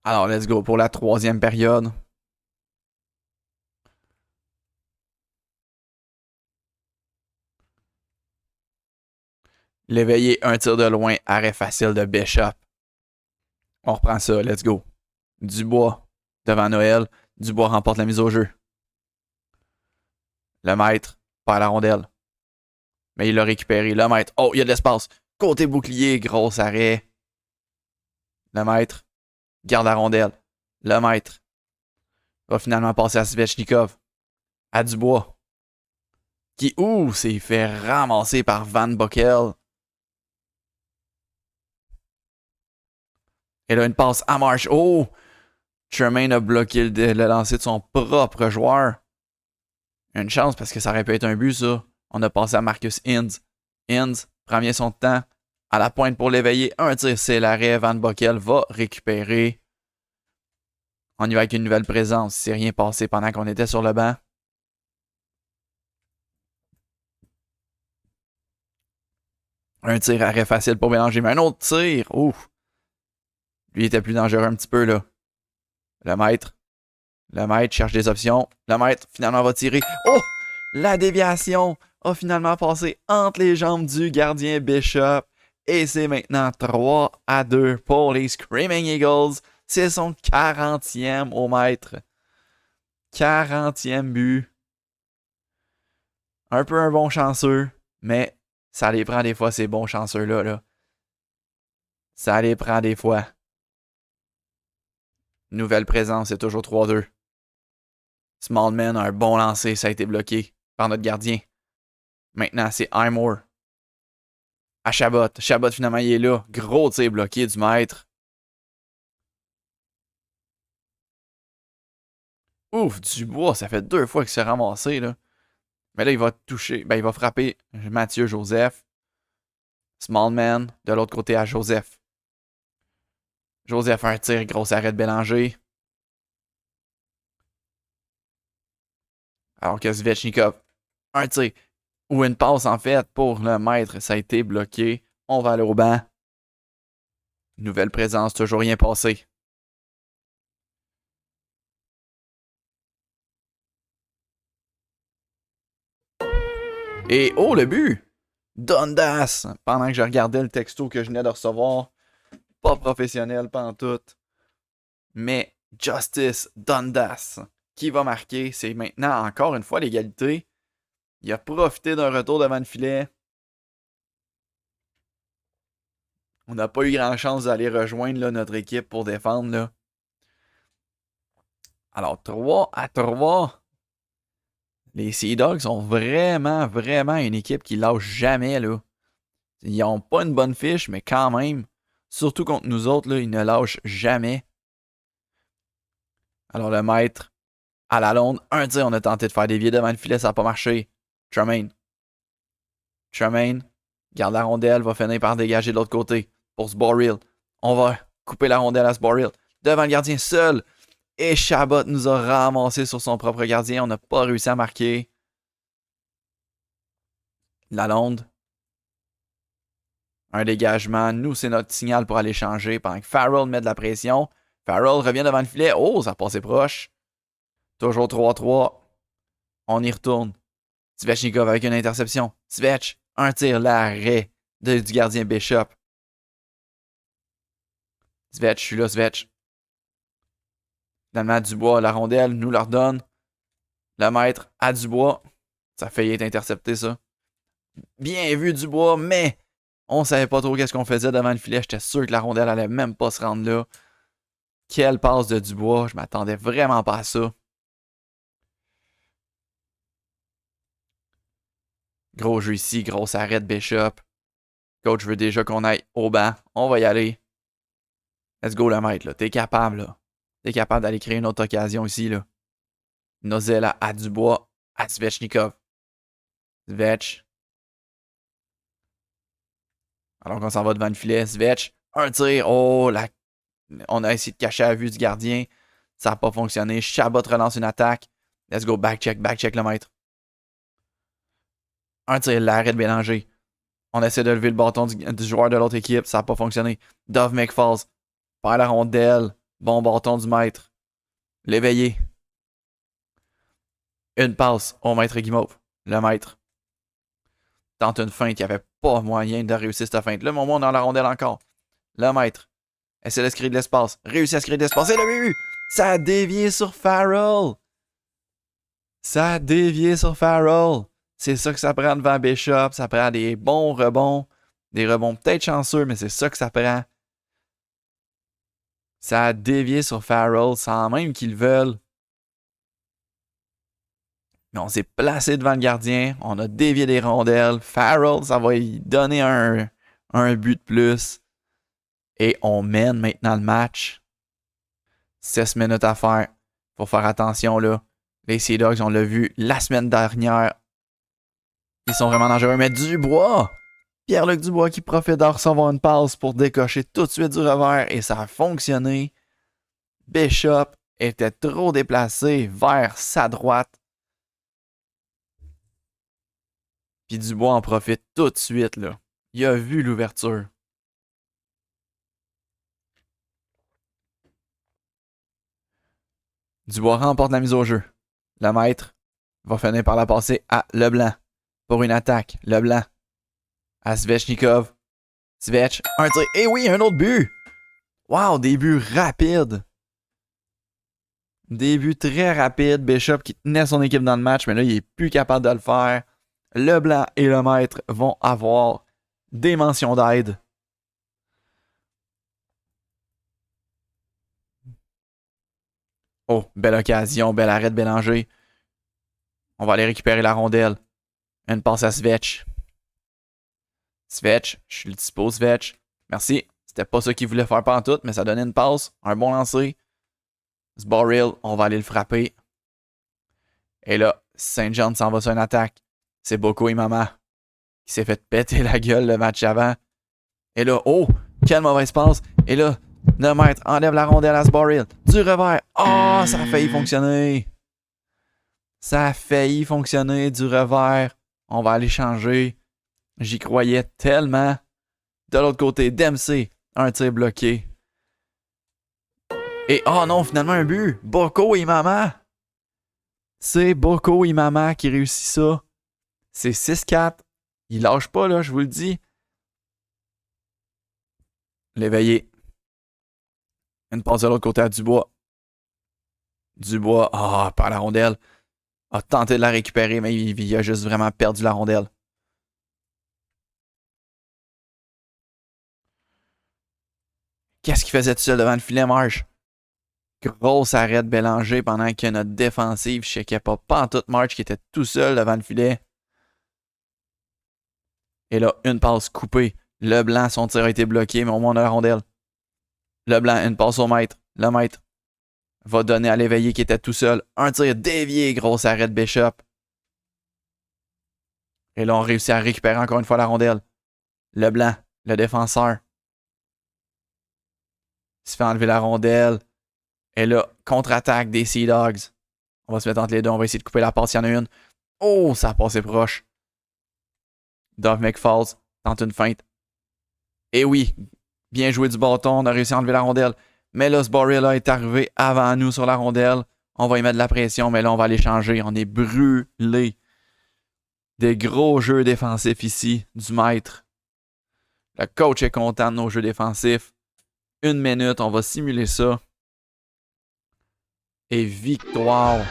Alors, let's go pour la troisième période. L'éveillé, un tir de loin, arrêt facile de Bishop. On reprend ça, let's go. Dubois, devant Noël. Dubois remporte la mise au jeu. Le maître perd la rondelle. Mais il l'a récupéré. Le maître, oh, il y a de l'espace. Côté bouclier, gros arrêt. Le maître garde la rondelle. Le maître Va finalement passer à Svechnikov. À Dubois. Qui, s'est fait ramasser par Van Bockel. Et là, une passe à Marsh. Oh! Tremaine a bloqué le lancer de son propre joueur. Une chance parce que ça aurait pu être un but, ça. On a passé à Marcus Inns. Inns prend bien son temps. À la pointe pour l'éveiller. Un tir, c'est l'arrêt. Van Bockel va récupérer. On y va avec une nouvelle présence. C'est rien passé pendant qu'on était sur le banc. Un tir arrêt facile pour mélanger. Mais un autre tir. Ouf. Lui était plus dangereux un petit peu, là. Le maître. Le maître cherche des options. Le maître, finalement, va tirer. Oh! La déviation a finalement passé entre les jambes du gardien Bishop. Et c'est maintenant 3-2 pour les Screaming Eagles. C'est son 40e au maître. 40e but. Un peu un bon chanceux, mais ça les prend des fois, ces bons chanceux-là. Là. Ça les prend des fois. Nouvelle présence, c'est toujours 3-2. Smallman a un bon lancer, ça a été bloqué par notre gardien. Maintenant, c'est Highmore. À Chabot. Chabot, finalement, il est là. Gros tir bloqué du maître. Ouf, Dubois, ça fait 2 fois qu'il s'est ramassé, là. Mais là, il va toucher. Ben, il va frapper Mathieu Joseph. Smallman, de l'autre côté à Joseph. Joseph, un tir, gros arrêt de Bélanger. Alors que Svechnikov, un tir. Ou une passe, en fait, pour le maître. Ça a été bloqué. On va aller au banc. Nouvelle présence, toujours rien passé. Et oh, le but! Dundas! Pendant que je regardais le texto que je venais de recevoir, pas professionnel pantoute, mais Justice Dundas qui va marquer. C'est maintenant encore une fois l'égalité. Il a profité d'un retour devant le filet. On n'a pas eu grand chance d'aller rejoindre là, notre équipe pour défendre. Là. Alors 3-3. Les Sea Dogs sont vraiment, vraiment une équipe qui lâche jamais. Là. Ils n'ont pas une bonne fiche, mais quand même, surtout contre nous autres, là, ils ne lâchent jamais. Alors le maître, à la londe, un tir, on a tenté de faire dévier devant le filet, ça n'a pas marché. Tremaine, garde la rondelle, va finir par dégager de l'autre côté pour Sboril. On va couper la rondelle à Sboril. Devant le gardien seul. Et Chabot nous a ramassé sur son propre gardien. On n'a pas réussi à marquer. Lalonde. Un dégagement. Nous, c'est notre signal pour aller changer pendant que Farrell met de la pression. Farrell revient devant le filet. Oh, ça a passé proche. Toujours 3-3. On y retourne. Svechnikov avec une interception. Svech, un tir, l'arrêt du gardien Bishop. Svech, je suis là, Svech. Finalement, Dubois, la rondelle, nous leur donne. Le maître à Dubois. Ça a failli être intercepté, ça. Bien vu, Dubois, mais on savait pas trop qu'est-ce qu'on faisait devant le filet. J'étais sûr que la rondelle allait même pas se rendre là. Quelle passe de Dubois. Je m'attendais vraiment pas à ça. Gros jeu ici, grosse arrêt de Bishop. Coach veut déjà qu'on aille au banc. On va y aller. Let's go, le maître, là. T'es capable, là. T'es capable d'aller créer une autre occasion ici, là. Nozella à Dubois, à Svechnikov. Svech. Alors qu'on s'en va devant le filet. Svech, un tir. Oh, on a essayé de cacher la vue du gardien. Ça n'a pas fonctionné. Chabot relance une attaque. Let's go, back check le maître. Un tir, l'arrêt de Bélanger. On essaie de lever le bâton du joueur de l'autre équipe. Ça n'a pas fonctionné. Dove McFalls perd la rondelle. Bon bâton du maître. L'éveiller. Une passe au maître Guimauve. Le maître tente une feinte. Il n'y avait pas moyen de réussir cette feinte. Là, mon monde dans la rondelle encore. Le maître essaie de se créer de l'espace. Réussit à se créer de l'espace. Et le but! Ça a dévié sur Farrell. Ça a dévié sur Farrell. C'est ça que ça prend devant Bishop. Ça prend des bons rebonds. Des rebonds peut-être chanceux, mais c'est ça que ça prend. Ça a dévié sur Farrell sans même qu'ils veulent. Mais on s'est placé devant le gardien. On a dévié des rondelles. Farrell, ça va lui donner un but de plus. Et on mène maintenant le match. 6 minutes à faire. Faut faire attention là. Les Sea Dogs, on l'a vu la semaine dernière. Ils sont vraiment dangereux. Mais Dubois! Pierre-Luc Dubois qui profite de recevoir une passe pour décocher tout de suite du revers. Et ça a fonctionné. Bishop était trop déplacé vers sa droite. Puis Dubois en profite tout de suite, là. Il a vu l'ouverture. Dubois remporte la mise au jeu. Le maître va finir par la passer à Leblanc. Pour une attaque. Leblanc. À Svechnikov. Svech. Un tir. Et oui, un autre but! Wow, des buts rapides. Des buts très rapides. Bishop qui tenait son équipe dans le match, mais là, il est plus capable de le faire. Leblanc et le maître vont avoir des mentions d'aide. Oh, belle occasion, bel arrêt de Bélanger. On va aller récupérer la rondelle. Une passe à Svech. Svech, je suis le dispo, Svech. Merci. C'était pas ça qu'il voulait faire pantoute, mais ça donnait une passe. Un bon lancer. Zboril, on va aller le frapper. Et là, Saint John s'en va sur une attaque. C'est Boko Imama qui s'est fait péter la gueule le match avant. Et là, oh, quelle mauvaise passe. Et là, le maître enlève la rondelle à Zboril. Du revers. Oh, ça a failli fonctionner. Ça a failli fonctionner du revers. On va aller changer. J'y croyais tellement. De l'autre côté, Dempsey, un tir bloqué. Et oh non, finalement un but. Boko Imama. C'est Boko Imama qui réussit ça. C'est 6-4. Il lâche pas, là, je vous le dis. L'éveillé. Une passe de l'autre côté à Dubois. Dubois, par la rondelle. A tenté de la récupérer, mais il a juste vraiment perdu la rondelle. Qu'est-ce qu'il faisait tout seul devant le filet, Marsh? Grosse arrêt de Bélanger pendant que notre défensive checkait pas pantoute March qui était tout seul devant le filet. Et là, une passe coupée. Leblanc, son tir a été bloqué, mais au moins on a la rondelle. Leblanc, une passe au maître. Le maître va donner à l'éveillé qui était tout seul. Un tir dévié, grosse arrêt de Bishop. Et là, on réussit à récupérer encore une fois la rondelle. Leblanc, le défenseur, se fait enlever la rondelle. Et là, contre-attaque des Sea Dogs. On va se mettre entre les deux. On va essayer de couper la passe. Il y en a une. Oh, ça a passé proche. Dove McFalls tente une feinte. Et oui, bien joué du bâton. On a réussi à enlever la rondelle. Mais là, ce Borilla est arrivé avant nous sur la rondelle. On va y mettre de la pression, mais là, on va aller changer. On est brûlé. Des gros jeux défensifs ici, du maître. Le coach est content de nos jeux défensifs. 1 minute, on va simuler ça. Et victoire.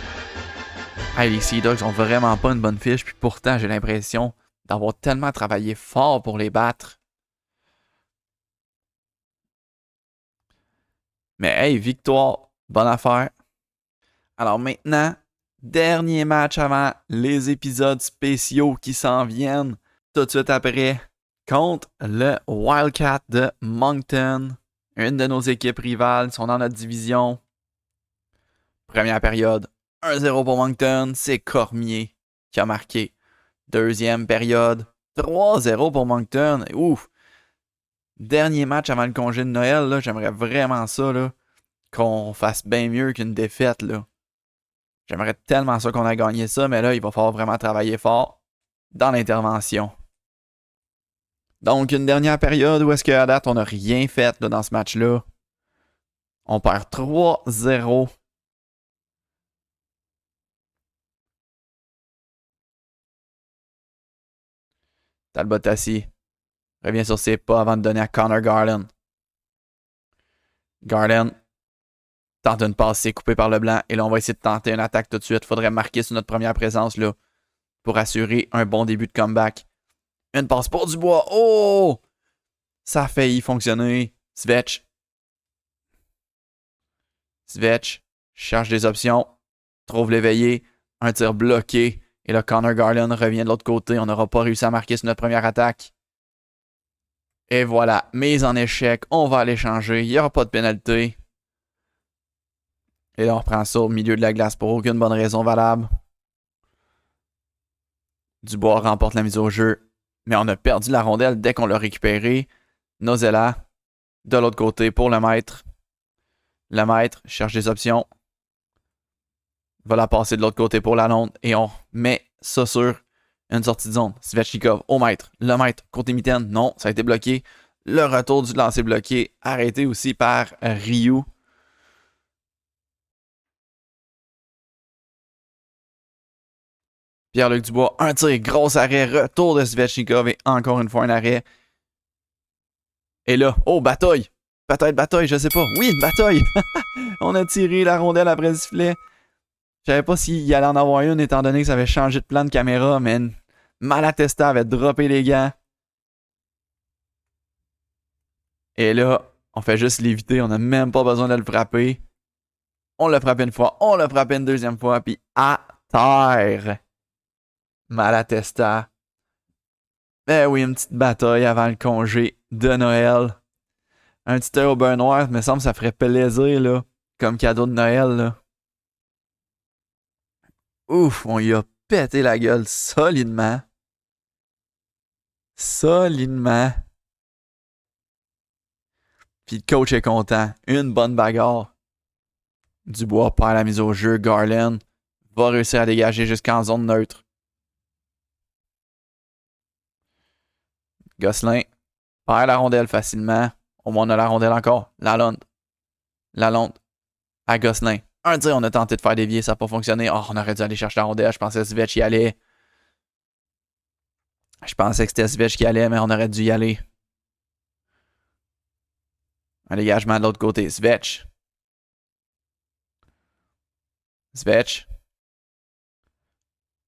Hey, les Sea Dogs ont vraiment pas une bonne fiche, puis pourtant, j'ai l'impression d'avoir tellement travaillé fort pour les battre. Mais hey, victoire, bonne affaire. Alors maintenant, dernier match avant les épisodes spéciaux qui s'en viennent tout de suite après contre le Wildcat de Moncton. Une de nos équipes rivales, sont dans notre division. Première période, 1-0 pour Moncton, c'est Cormier qui a marqué. Deuxième période, 3-0 pour Moncton. Ouf! Dernier match avant le congé de Noël, là, j'aimerais vraiment ça, là, qu'on fasse bien mieux qu'une défaite. Là. J'aimerais tellement ça qu'on a gagné ça, mais là, il va falloir vraiment travailler fort dans l'intervention. Donc, une dernière période où est-ce qu'à date, on n'a rien fait là, dans ce match-là. On perd 3-0. Talbot assis. Revient sur ses pas avant de donner à Connor Garland. Garland tente une passe, c'est coupé par Leblanc. Et là, on va essayer de tenter une attaque tout de suite. Faudrait marquer sur notre première présence là, pour assurer un bon début de comeback. Une passe pour Dubois. Oh! Ça a failli fonctionner. Svech. Svech cherche des options. Trouve l'éveillé. Un tir bloqué. Et là, Connor Garland revient de l'autre côté. On n'aura pas réussi à marquer sur notre première attaque. Et voilà, mise en échec. On va aller changer. Il n'y aura pas de pénalité. Et là, on reprend ça au milieu de la glace pour aucune bonne raison valable. Dubois remporte la mise au jeu. Mais on a perdu la rondelle dès qu'on l'a récupérée. Nozella, de l'autre côté pour le maître. Le maître cherche des options. Va la passer de l'autre côté pour la Lalonde. Et on met ça sur une sortie de zone. Svechnikov au maître. Le maître, côté mitaine. Non, ça a été bloqué. Le retour du lancer bloqué. Arrêté aussi par Ryu. Pierre-Luc Dubois, un tir, gros arrêt, retour de Svechnikov et encore une fois un arrêt. Et là, oh, bataille! Bataille, je sais pas. Oui, une bataille! On a tiré la rondelle après le sifflet. Je savais pas s'il allait en avoir une étant donné que ça avait changé de plan de caméra, mais Malatesta avait droppé les gants. Et là, on fait juste l'éviter, on n'a même pas besoin de le frapper. On l'a frappé une fois, on l'a frappé une deuxième fois, puis à terre. Malatesta. Ben oui, une petite bataille avant le congé de Noël. Un petit œil au beurre noir, me semble que ça ferait plaisir, là. Comme cadeau de Noël, là. Ouf, on y a pété la gueule solidement. Solidement. Puis le coach est content. Une bonne bagarre. Dubois perd la mise au jeu. Garland va réussir à dégager jusqu'en zone neutre. Gosselin perd la rondelle facilement. Au moins, on a la rondelle encore. Lalonde à Gosselin. Un tir, on a tenté de faire dévier, ça n'a pas fonctionné. Oh, on aurait dû aller chercher la rondelle. Je pensais que Svech y allait. Je pensais que c'était Svech qui allait, mais on aurait dû y aller. Un dégagement de l'autre côté. Svech.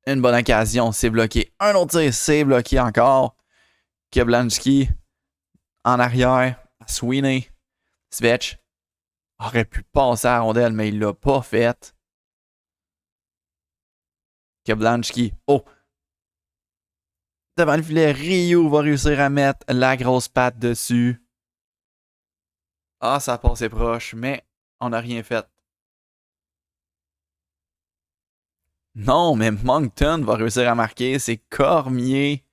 Une bonne occasion, c'est bloqué. Un autre tir, c'est bloqué encore. Keblanski en arrière. Sweeney. Svech aurait pu passer à la rondelle, mais il l'a pas fait. Keblanski. Oh! Devant le filet, Ryu va réussir à mettre la grosse patte dessus. Ah, ça a passé proche, mais on n'a rien fait. Non, mais Moncton va réussir à marquer. C'est Cormier.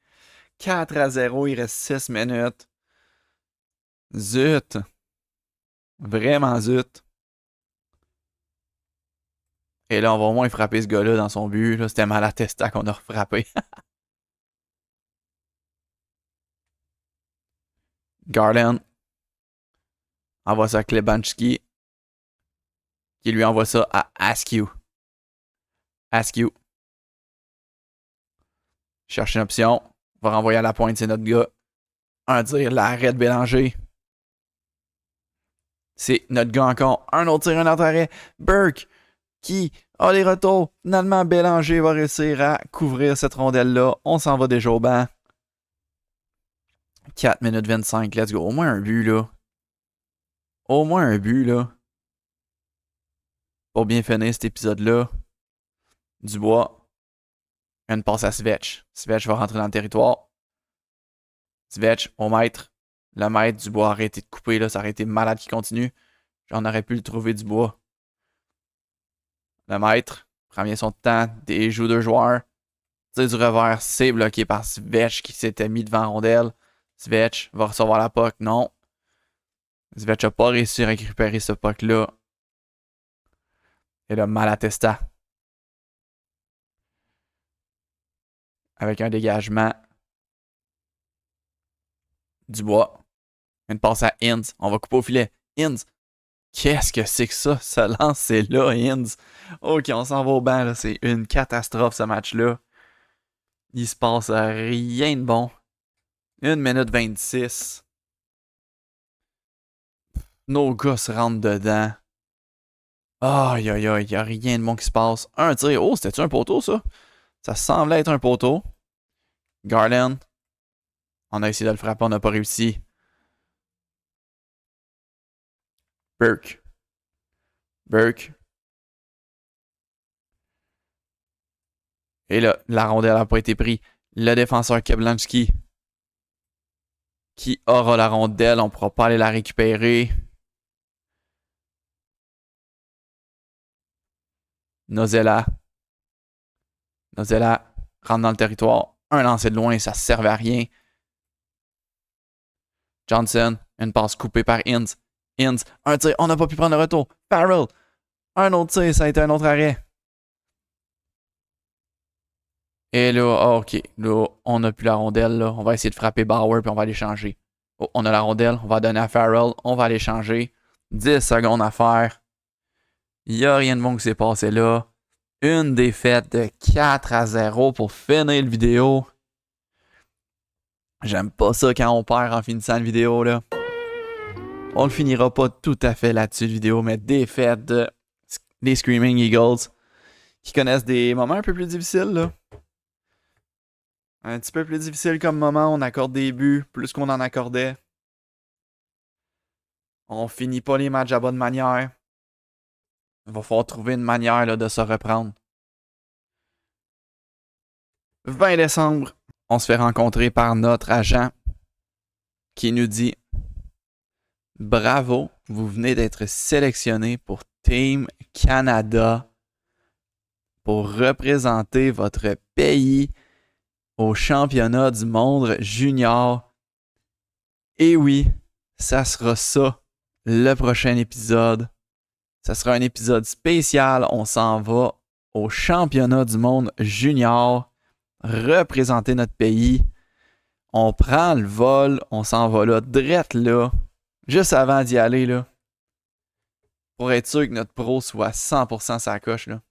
4-0, il reste 6 minutes. Zut. Vraiment zut. Et là, on va au moins frapper ce gars-là dans son but. Là, c'était Malatesta qu'on a frappé. Garland envoie ça à Klebanski. Qui lui envoie ça à Askew. Cherche une option. Va renvoyer à la pointe, c'est notre gars. Un tir, l'arrêt de Bélanger. C'est notre gars encore. Un autre tir, un autre arrêt. Burke qui a les retours. Finalement, Bélanger va réussir à couvrir cette rondelle-là. On s'en va déjà au banc. 4 minutes 25, let's go. Au moins un but, là. Au moins un but, là. Pour bien finir cet épisode-là. Dubois. Une passe à Svech. Svech va rentrer dans le territoire. Svech au maître. Le maître, Dubois a arrêté de couper, là. Ça aurait été malade qui continue. J'en aurais pu le trouver, Dubois. Le maître prend bien son temps. Déjoue deux joueurs. Tir du revers, c'est bloqué par Svech qui s'était mis devant la rondelle. Svech va recevoir la puck. Non. Svech n'a pas réussi à récupérer ce puck-là. Et là, Malatesta. Avec un dégagement. Dubois. Une passe à Inns. On va couper au filet. Inns. Qu'est-ce que c'est que ça? Ça lance, c'est là, Inns. Ok, on s'en va au banc. Là. C'est une catastrophe, ce match-là. Il se passe rien de bon. 1 minute 26. Nos gars se rentrent dedans. Aïe, aïe, aïe, y a rien de bon qui se passe. Un tir. Oh, c'était-tu un poteau, ça? Ça semblait être un poteau. Garland. On a essayé de le frapper, on n'a pas réussi. Burke. Et là, la rondelle n'a pas été prise. Le défenseur Keblanski qui aura la rondelle. On ne pourra pas aller la récupérer. Nozella. Nozella rentre dans le territoire. Un lancer de loin, ça ne servait à rien. Johnson, une passe coupée par Inns. Inns, un tir, on n'a pas pu prendre le retour. Farrell, un autre tir, ça a été un autre arrêt. Et là, ok, là, on n'a plus la rondelle. Là. On va essayer de frapper Bauer puis on va aller changer. Oh, on a la rondelle, on va donner à Farrell, on va aller changer. 10 secondes à faire. Il n'y a rien de bon qui s'est passé là. Une défaite de 4-0 pour finir le vidéo. J'aime pas ça quand on perd en finissant la vidéo là. On le finira pas tout à fait là-dessus la vidéo, mais défaite des Screaming Eagles qui connaissent des moments un peu plus difficiles là. Un petit peu plus difficile comme moment, on accorde des buts plus qu'on en accordait. On finit pas les matchs à bonne manière. Il va falloir trouver une manière là, de se reprendre. 20 décembre, on se fait rencontrer par notre agent qui nous dit « Bravo, vous venez d'être sélectionné pour Team Canada pour représenter votre pays au championnat du monde junior. » Et oui, ça sera ça, le prochain épisode. Ça sera un épisode spécial. On s'en va au championnat du monde junior, représenter notre pays. On prend le vol, on s'en va là, drette là, juste avant d'y aller, là, pour être sûr que notre pro soit 100% sa coche, là.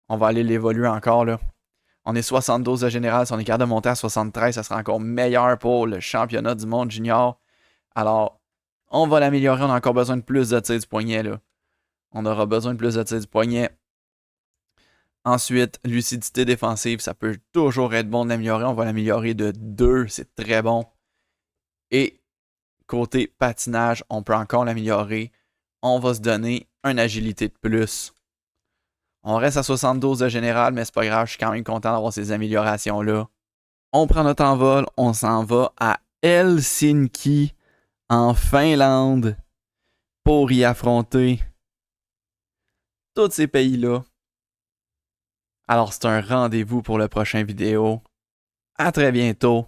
On va aller l'évoluer encore, là. On est 72 de général, si on est capable de monter à 73, ça sera encore meilleur pour le championnat du monde junior. Alors, on va l'améliorer, on a encore besoin de plus de tirs du poignet, là. On aura besoin de plus de tirs du poignet. Ensuite, lucidité défensive, ça peut toujours être bon de l'améliorer. On va l'améliorer de 2, c'est très bon. Et côté patinage, on peut encore l'améliorer. On va se donner une agilité de plus. On reste à 72 de général, mais c'est pas grave, je suis quand même content d'avoir ces améliorations-là. On prend notre envol, on s'en va à Helsinki, en Finlande, pour y affronter tous ces pays-là. Alors, c'est un rendez-vous pour le prochain vidéo. À très bientôt.